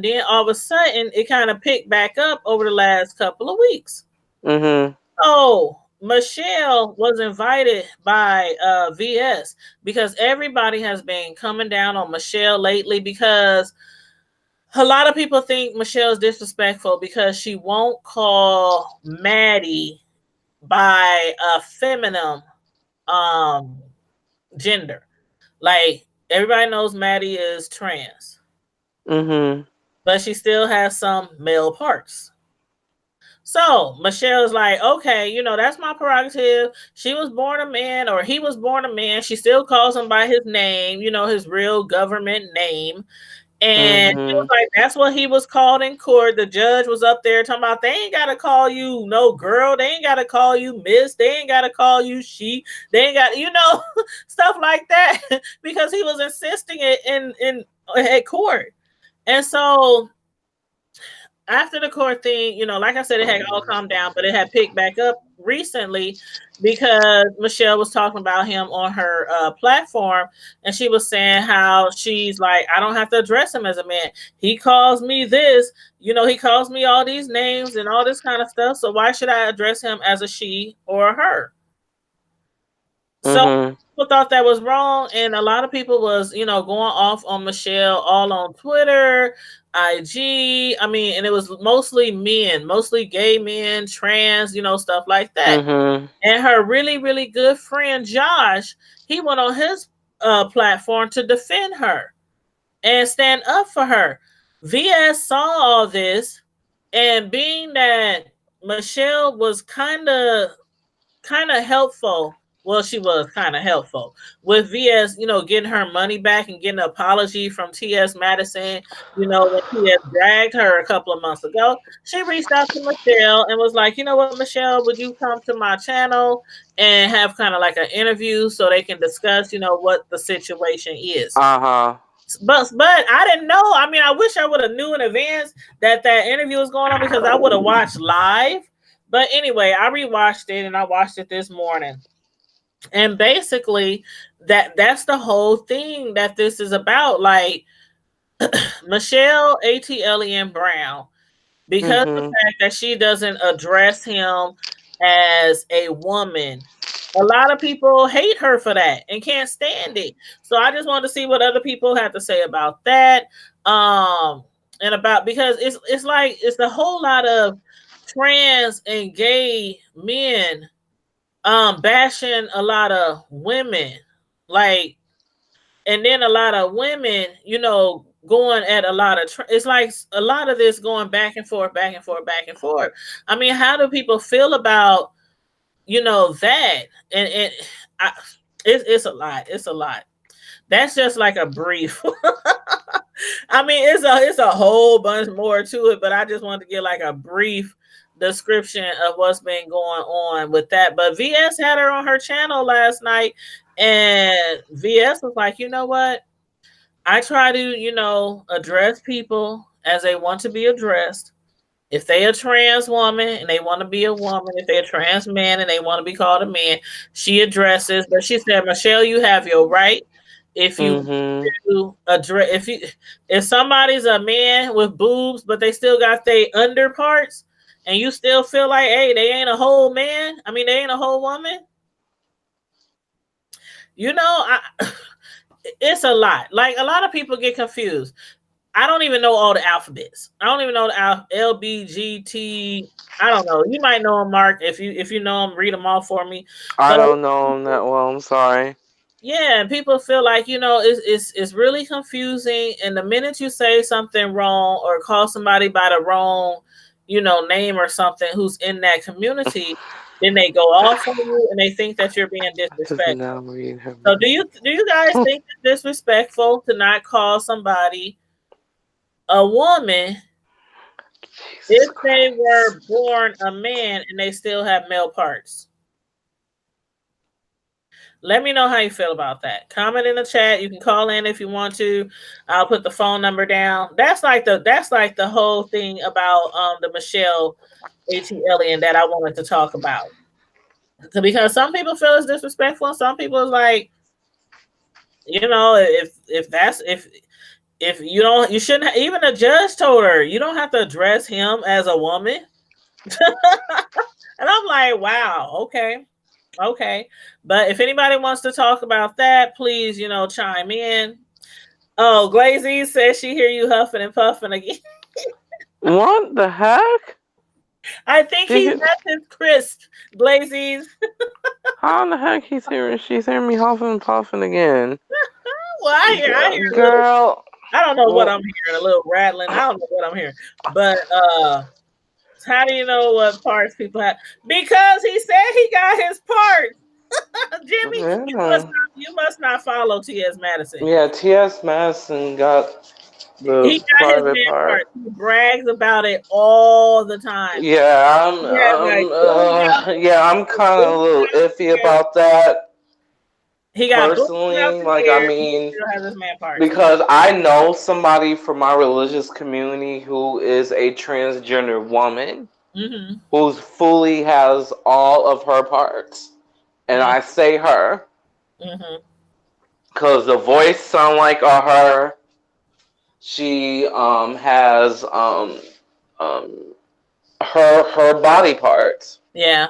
then all of a sudden it kind of picked back up over the last couple of weeks. Mm-hmm. So Michelle was invited by VS because everybody has been coming down on Michelle lately, because a lot of people think Michelle's disrespectful because she won't call Maddie by a feminine gender. Like, everybody knows Maddie is trans. Mm-hmm. But she still has some male parts. So Michelle's like, okay, that's my prerogative. She was born a man, or he was born a man. She still calls him by his name, his real government name. And She was like, that's what he was called in court. The judge was up there talking about, they ain't got to call you no girl. They ain't got to call you miss. They ain't got to call you she. They ain't got, stuff like that, because he was insisting it in at court. And so after the court thing, like I said, it had all calmed down, but it had picked back up recently because Michelle was talking about him on her platform, and she was saying how she's like, I don't have to address him as a man. He calls me this, he calls me all these names and all this kind of stuff. So why should I address him as a she or a her? So people thought that was wrong, and a lot of people was, going off on Michelle, all on Twitter, IG. I mean, and it was mostly men, mostly gay men, trans, stuff like that. And her really, really good friend Josh, he went on his platform to defend her and stand up for her. VS saw all this, and being that Michelle was kind of helpful. Well, she was kind of helpful with VS, getting her money back and getting an apology from TS Madison, when TS dragged her a couple of months ago. She reached out to Michelle and was like, you know what, Michelle, would you come to my channel and have kind of like an interview so they can discuss, what the situation is. But I didn't know. I mean, I wish I would have knew in advance that interview was going on, because I would have watched live. But anyway, I rewatched it, and I watched it this morning. And basically, that's the whole thing that this is about. Like, Michelle Atlien Brown, because of the fact that she doesn't address him as a woman, a lot of people hate her for that and can't stand it. So I just wanted to see what other people have to say about that. And about, because it's like it's a whole lot of trans and gay men bashing a lot of women, like, and then a lot of women, going at a lot of it's like a lot of this going back and forth, back and forth, back and forth. I mean, how do people feel about that? And it's a lot. It's a lot. That's just like a brief. I mean, it's a whole bunch more to it, but I just wanted to get like a brief description of what's been going on with that. But VS had her on her channel last night, and VS was like, you know what? I try to, address people as they want to be addressed. If they a trans woman and they want to be a woman, if they're a trans man and they want to be called a man, she addresses. But she said, Michelle, you have your right. If you address, if somebody's a man with boobs, but they still got their under parts, and you still feel like, hey, they ain't a whole man. I mean, they ain't a whole woman. It's a lot. Like, a lot of people get confused. I don't even know all the alphabets. I don't even know the LBGT. I don't know. You might know them, Mark. If you know them, read them all for me. I don't know them that well. I'm sorry. Yeah, and people feel like, it's really confusing. And the minute you say something wrong or call somebody by the wrong, name or something who's in that community, then they go off on you and they think that you're being disrespectful. So do you guys think it's disrespectful to not call somebody a woman if they were born a man and they still have male parts? Let me know how you feel about that. Comment in the chat. You can call in if you want to. I'll put the phone number down. That's like the whole thing about the Michelle Atlien that I wanted to talk about. Because some people feel it's disrespectful, and some people is like, if you don't, you shouldn't. Even a judge told her you don't have to address him as a woman. And I'm like, wow, okay. But if anybody wants to talk about that, please, chime in. Oh, Glazy says she hear you huffing and puffing again. What the heck? I think he's at his crisp, Glazy. How in the heck she's hearing me huffing and puffing again? Well, I hear girl. I don't know what I'm hearing, a little rattling. I don't know what I'm hearing. But how do you know what parts people have? Because he said he got his parts. Jimmy, you must not follow T.S. Madison. Yeah, T.S. Madison got the private part. He brags about it all the time. Yeah, I'm kind of a little iffy about that. He got boobs out personally, the like, I ear. He mean, still has his man parts. because I know somebody from my religious community who is a transgender woman Mm-hmm. who fully has all of her parts. And Yeah. I say her Mm-hmm. because the voice sound like her. She has her body parts. Yeah.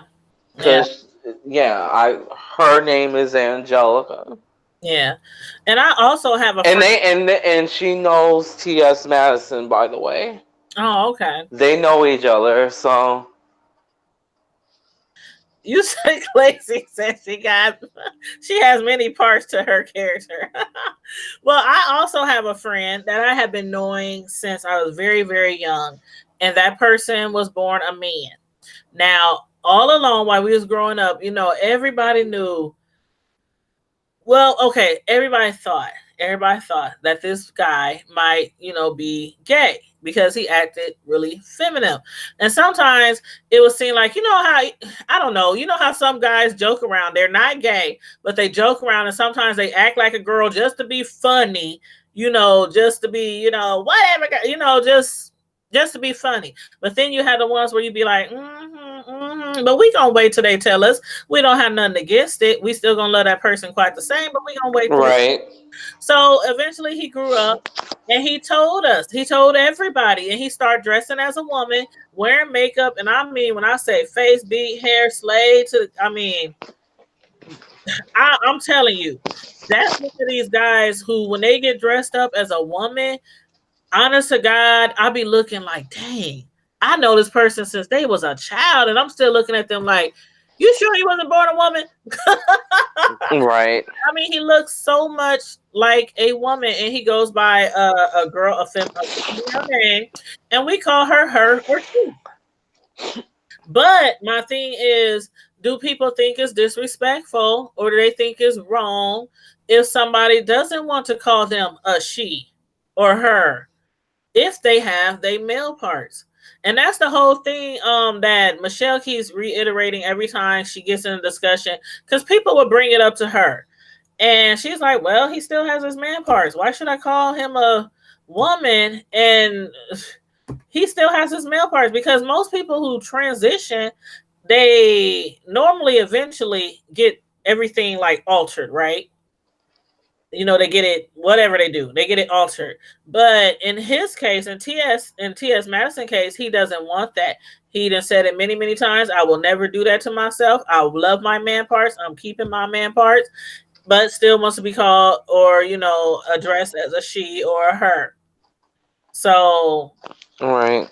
Yeah. Cause her name is Angelica. Yeah. And I also have a And friend. and she knows T.S. Madison, by the way. Oh, okay. They know each other, so You said Lacey said she has many parts to her character. Well, I also have a friend that I have been knowing since I was very, very young, and that person was born a man. Now, all along while we was growing up, everybody knew. Well, okay, everybody thought that this guy might, be gay because he acted really feminine. And sometimes it would seem like, how, I don't know, how some guys joke around. They're not gay, but they joke around and sometimes they act like a girl just to be funny, just to be, whatever, just to be funny. But then you have the ones where you be like, but we gonna wait till they tell us. We don't have nothing against it. We still gonna love that person quite the same, but we gonna wait till right. So eventually he grew up and he told us, he told everybody, and he started dressing as a woman, wearing makeup. And I mean, when I say face beat, hair slayed I'm telling you, that's one of these guys who, when they get dressed up as a woman, honest to God, I'll be looking like, dang, I know this person since they was a child, and I'm still looking at them like, you sure he wasn't born a woman? Right. I mean, he looks so much like a woman, and he goes by a girl, a female name, and we call her or she. But my thing is, do people think it's disrespectful, or do they think it's wrong if somebody doesn't want to call them a she or her if they have they male parts? And that's the whole thing that Michelle keeps reiterating every time she gets in a discussion, because people will bring it up to her. And she's like, well, he still has his man parts. Why should I call him a woman? And he still has his male parts, because most people who transition, they normally eventually get everything like altered, right? They get it, whatever they do, they get it altered. But in his case, in TS Madison case, he doesn't want that. He done said it many, many times. I will never do that to myself. I love my man parts. I'm keeping my man parts, but still wants to be called or, addressed as a she or a her. So Right.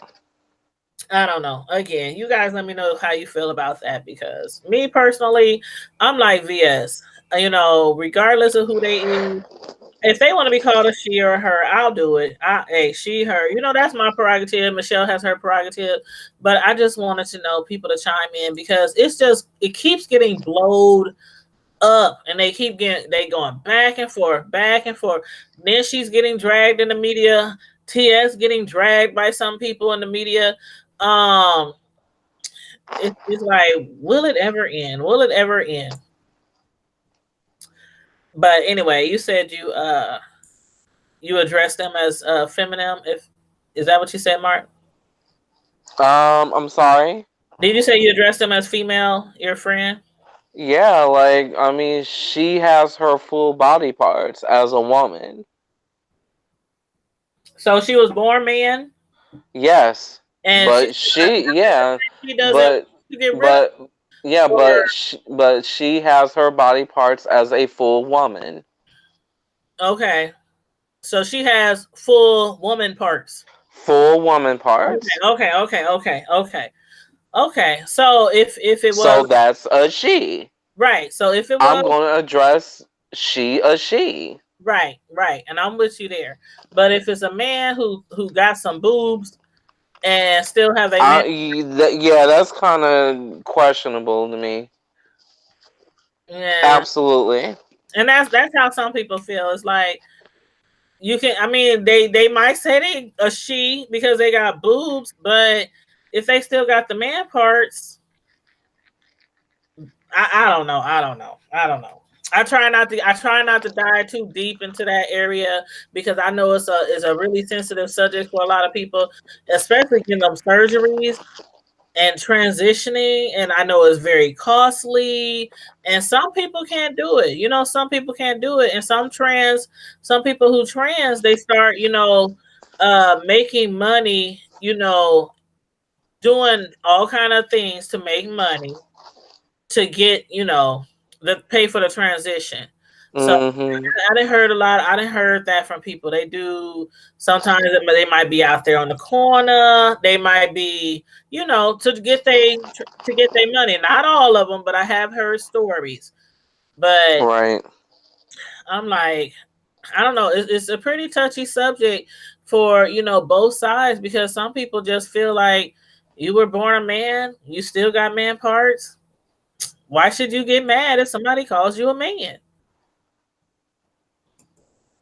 I don't know. Again, you guys let me know how you feel about that, because me personally, I'm like VS. Regardless of who they is, if they want to be called a she or a her, I'll do it. She, her. That's my prerogative. Michelle has her prerogative. But I just wanted to know people to chime in, because it keeps getting blowed up, and they going back and forth, back and forth. Then she's getting dragged in the media. TS getting dragged by some people in the media. Um, it's like, will it ever end? Will it ever end? But anyway, you said you address them as feminine. Is that what you said, Mark? I'm sorry. Did you say you address them as female, your friend? Yeah, like, I mean, she has her full body parts as a woman. So she was born man, Yes, and but she doesn't but get rid of, but yeah, or but she has her body parts as a full woman. okay. So she has full woman parts. Full woman parts. Okay. So if it So was that's a she. right, so if it I'm was going to address a she. right, and I'm with you there. But if it's a man who got some boobs and still have a man, Yeah, that's kind of questionable to me. yeah, Absolutely. and that's how some people feel. It's like, you can, I mean, they might say they a she because they got boobs, but if they still got the man parts, I don't know. I try not to dive too deep into that area because I know it's a really sensitive subject for a lot of people, especially getting them surgeries and transitioning. And I know it's very costly, and some people can't do it. You know, some people can't do it, and some people who trans, they start, making money, doing all kind of things to make money to get, the pay for the transition. So Mm-hmm. I didn't heard a lot. I didn't heard that from people. They do sometimes they might be out there on the corner. They might be, to get their money. Not all of them, but I have heard stories. But Right. I'm like, I don't know. It's a pretty touchy subject for both sides because some people just feel like you were born a man, you still got man parts. Why should you get mad if somebody calls you a man?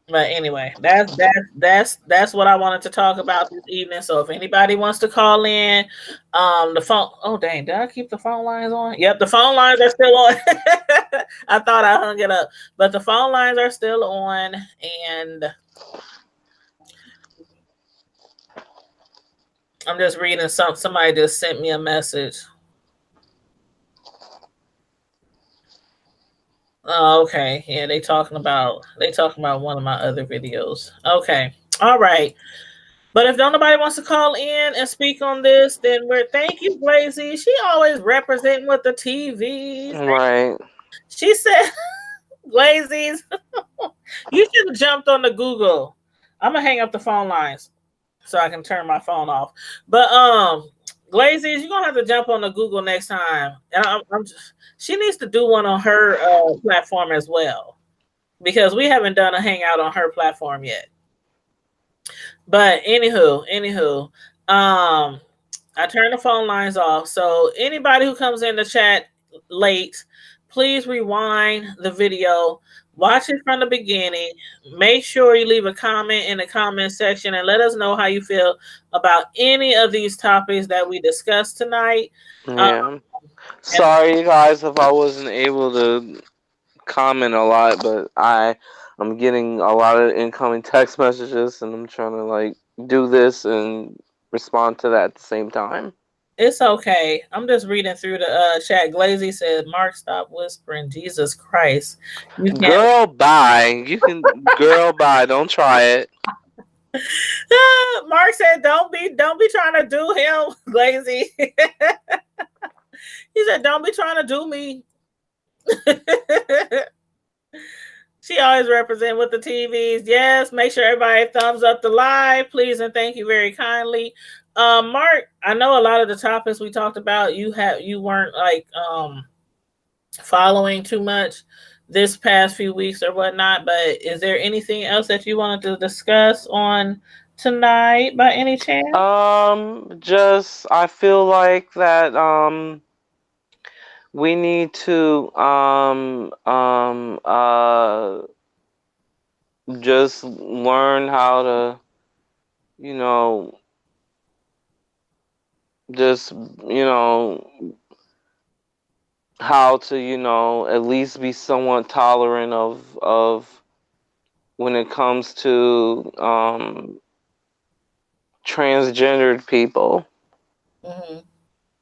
But anyway, that's what I wanted to talk about this evening. So if anybody wants to call in, the phone. Oh dang, did I keep the phone lines on? Yep, the phone lines are still on. I thought I hung it up, but the phone lines are still on, and I'm just reading somebody just sent me a message. Oh, okay. Yeah, they talking about one of my other videos. Okay. All right. But if nobody wants to call in and speak on this, then thank you, Blazy. She always representing with the TVs. Right. She said, Glazies, you should have jumped on the Google. I'm gonna hang up the phone lines so I can turn my phone off. But Glazies, you're gonna have to jump on the Google next time. And she needs to do one on her platform as well because we haven't done a hangout on her platform yet. But anywho, I turn the phone lines off. So anybody who comes in the chat late, please rewind the video, watch it from the beginning. Make sure you leave a comment in the comment section and let us know how you feel about any of these topics that we discussed tonight. Yeah. Sorry, guys, if I wasn't able to comment a lot, but I'm getting a lot of incoming text messages, and I'm trying to like do this and respond to that at the same time. It's okay. I'm just reading through the chat. Glazy said, "Mark, stop whispering. Jesus Christ, you can't." Girl, bye. You can, girl, bye. Don't try it. Mark said, don't be trying to do him, Glazy." He said, "Don't be trying to do me." She always represent with the TVs. Yes, make sure everybody thumbs up the live, please, and thank you very kindly. Mark, I know a lot of the topics we talked about, you weren't like following too much this past few weeks or whatnot, but is there anything else that you wanted to discuss on tonight by any chance? Just I feel like that we need to just learn how to, you know, just, how to, at least be somewhat tolerant of when it comes to transgendered people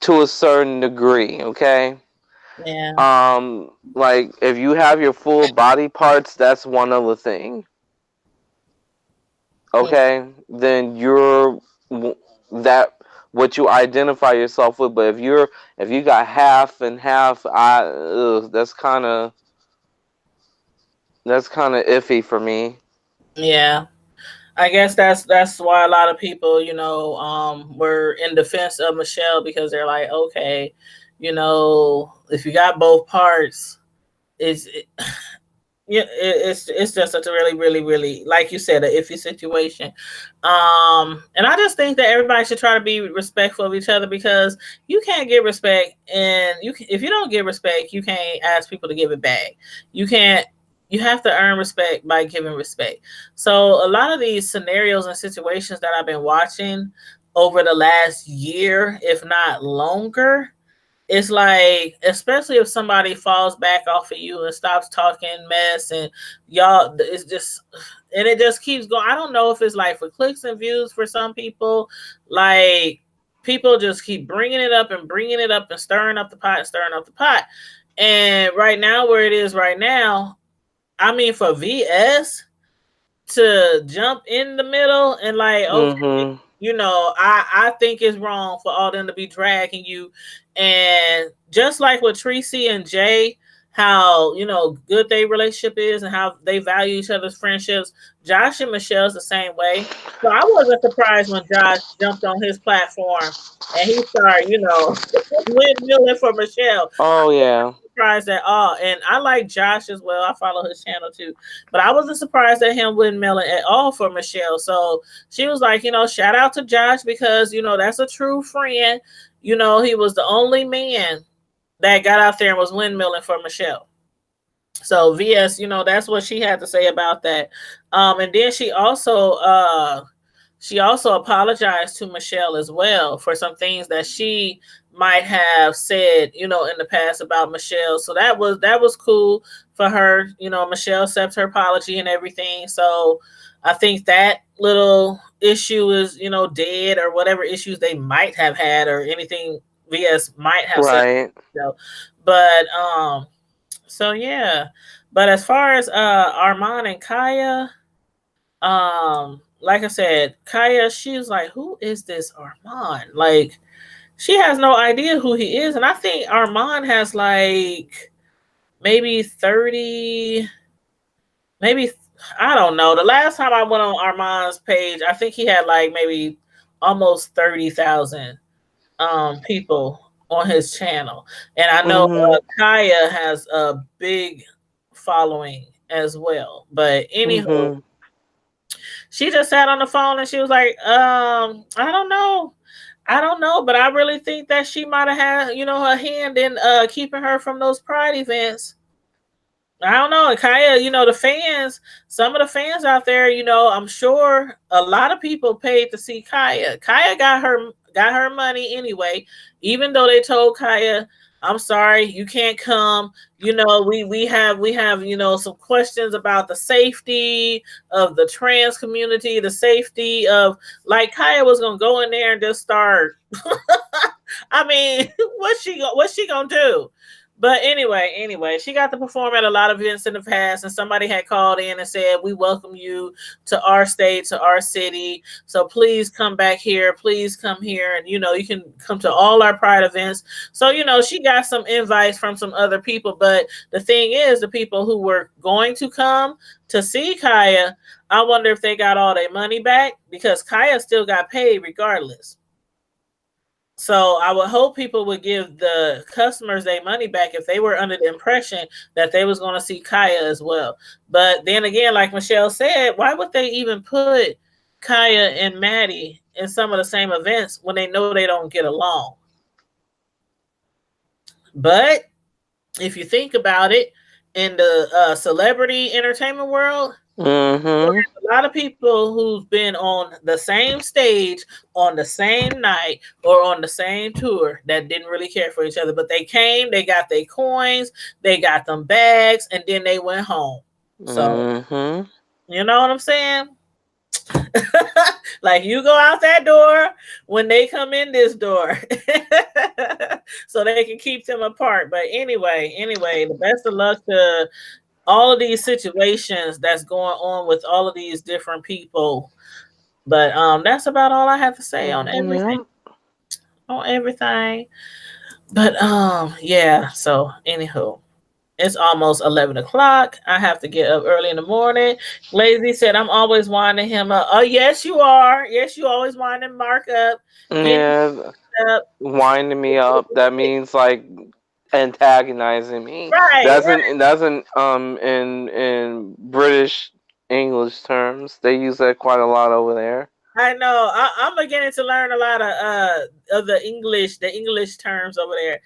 to a certain degree, okay? Yeah. Like if you have your full body parts, that's one other thing. Okay? Then you're that what you identify yourself with, but if you got half and half, that's kind of iffy for me. Yeah. I guess that's why a lot of people, were in defense of Michelle because they're like, okay, if you got both parts, it's just such a really, really, really, like you said, an iffy situation. And I just think that everybody should try to be respectful of each other because you can't get respect, and if you don't get respect, you can't ask people to give it back. You have to earn respect by giving respect. So a lot of these scenarios and situations that I've been watching over the last year, if not longer, it's like, especially if somebody falls back off of you and stops talking mess, and y'all, it's just, and it just keeps going. I don't know if it's like for clicks and views for some people, like people just keep bringing it up and bringing it up and stirring up the pot, and stirring up the pot. And right now, where it is right now, I mean, for VS to jump in the middle and like, okay, you know, I think it's wrong for all them to be dragging you. And just like with Treecey and Jay, how, you know, good their relationship is and how they value each other's friendships, Josh and Michelle's the same way. So I wasn't surprised when Josh jumped on his platform and he started, you know, windmilling for Michelle. Oh yeah. Surprised at all. And I like Josh as well. I follow his channel too. But I wasn't surprised at him windmilling at all for Michelle. So she was like, you know, shout out to Josh because, you know, that's a true friend. You know, he was the only man that got out there and was windmilling for Michelle. So VS, you know, that's what she had to say about that. And then she also apologized to Michelle as well for some things that she might have said, you know, in the past about Michelle. So that was cool for her. You know, Michelle accepts her apology and everything. So I think that little issue is, you know, dead, or whatever issues they might have had or anything VS might have said. But so yeah. But as far as Armon and Khia, like I said, Khia, she was like, who is this Armon? Like, she has no idea who he is. And I think Armon has like maybe 30, maybe, I don't know. The last time I went on Armon's page, I think he had like maybe almost 30,000 people on his channel. And I know Khia has a big following as well. But anywho, she just sat on the phone and she was like, I don't know, but I really think that she might have had, you know, her hand in keeping her from those pride events. I don't know. And Khia, you know, the fans, some of the fans out there, you know, I'm sure a lot of people paid to see Khia. Khia got her money anyway, even though they told Khia, I'm sorry, you can't come. You know, we have, you know, some questions about the safety of the trans community, the safety of, like, Khia was gonna go in there and just start. I mean, what's she gonna do? But anyway, she got to perform at a lot of events in the past, and somebody had called in and said, we welcome you to our state, to our city. So please come back here. Please come here. And, you know, you can come to all our pride events. So, you know, she got some invites from some other people. But the thing is, the people who were going to come to see Khia, I wonder if they got all their money back, because Khia still got paid regardless. So I would hope people would give the customers their money back if they were under the impression that they was going to see Khia as well. But then again, like Michelle said, why would they even put Khia and Maddie in some of the same events when they know they don't get along? But if you think about it, in the celebrity entertainment world, there's a lot of people who've been on the same stage on the same night or on the same tour that didn't really care for each other, but they came, they got their coins, they got them bags, and then they went home. So you know what I'm saying? Like, you go out that door when they come in this door. So they can keep them apart. But anyway, the best of luck to all of these situations that's going on with all of these different people. But that's about all I have to say on everything. But yeah, so anywho, it's almost 11 o'clock. I have to get up early in the morning. Lazy said, I'm always winding him up. Oh, yes, you are. Yes, you always winding Mark up. Yeah, winding me up. That means like antagonizing me. Right. That's in British English terms. They use that quite a lot over there. I know. I'm beginning to learn a lot of the English terms over there.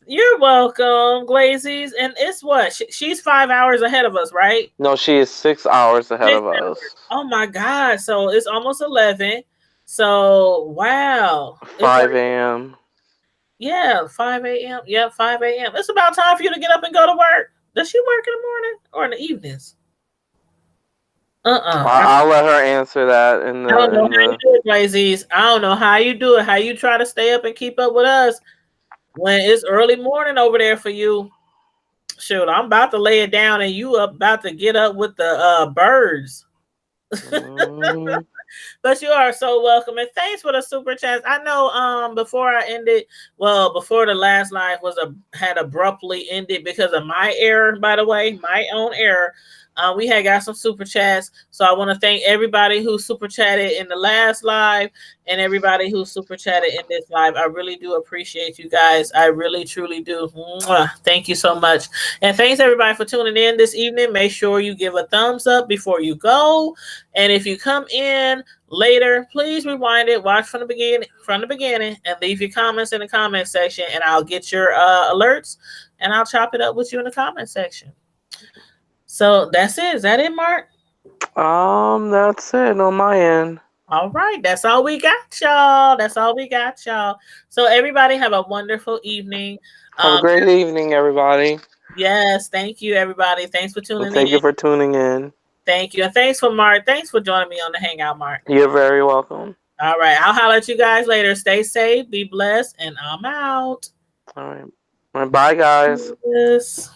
You're welcome, Glazies. And it's what? She's 5 hours ahead of us, right? No, she is 6 hours ahead of us. Oh my God. So it's almost 11. So, wow. 5 a.m. Yeah, 5 a.m. Yep, 5 a.m. It's about time for you to get up and go to work. Does she work in the morning or in the evenings? I'll let her answer that in I don't know the. how you do it, Lazies. I don't know how you do it. How you try to stay up and keep up with us when it's early morning over there for you. Shoot, I'm about to lay it down and you about to get up with the birds. Mm. But you are so welcome, and thanks for the super chats. I know before I ended, well, before the last live had abruptly ended because of my error, by the way, my own error. We had got some super chats, so I want to thank everybody who super chatted in the last live and everybody who super chatted in this live. I really do appreciate you guys. I really truly do. Mwah. Thank you so much, and thanks everybody for tuning in this evening. Make sure you give a thumbs up before you go, and if you come in later, please rewind it, watch from the beginning, and leave your comments in the comment section, and I'll get your alerts, and I'll chop it up with you in the comment section. So that's it. Is that it, Mark? That's it on my end. All right, that's all we got, y'all. That's all we got, y'all. So everybody have a wonderful evening. Have a great evening, everybody. Yes, thank you, everybody. Thanks for tuning in. Thank you for tuning in. Thank you, and thanks for Mark. Thanks for joining me on the Hangout, Mark. You're very welcome. All right, I'll holler at you guys later. Stay safe, be blessed, and I'm out. All right. Bye, guys. Yes.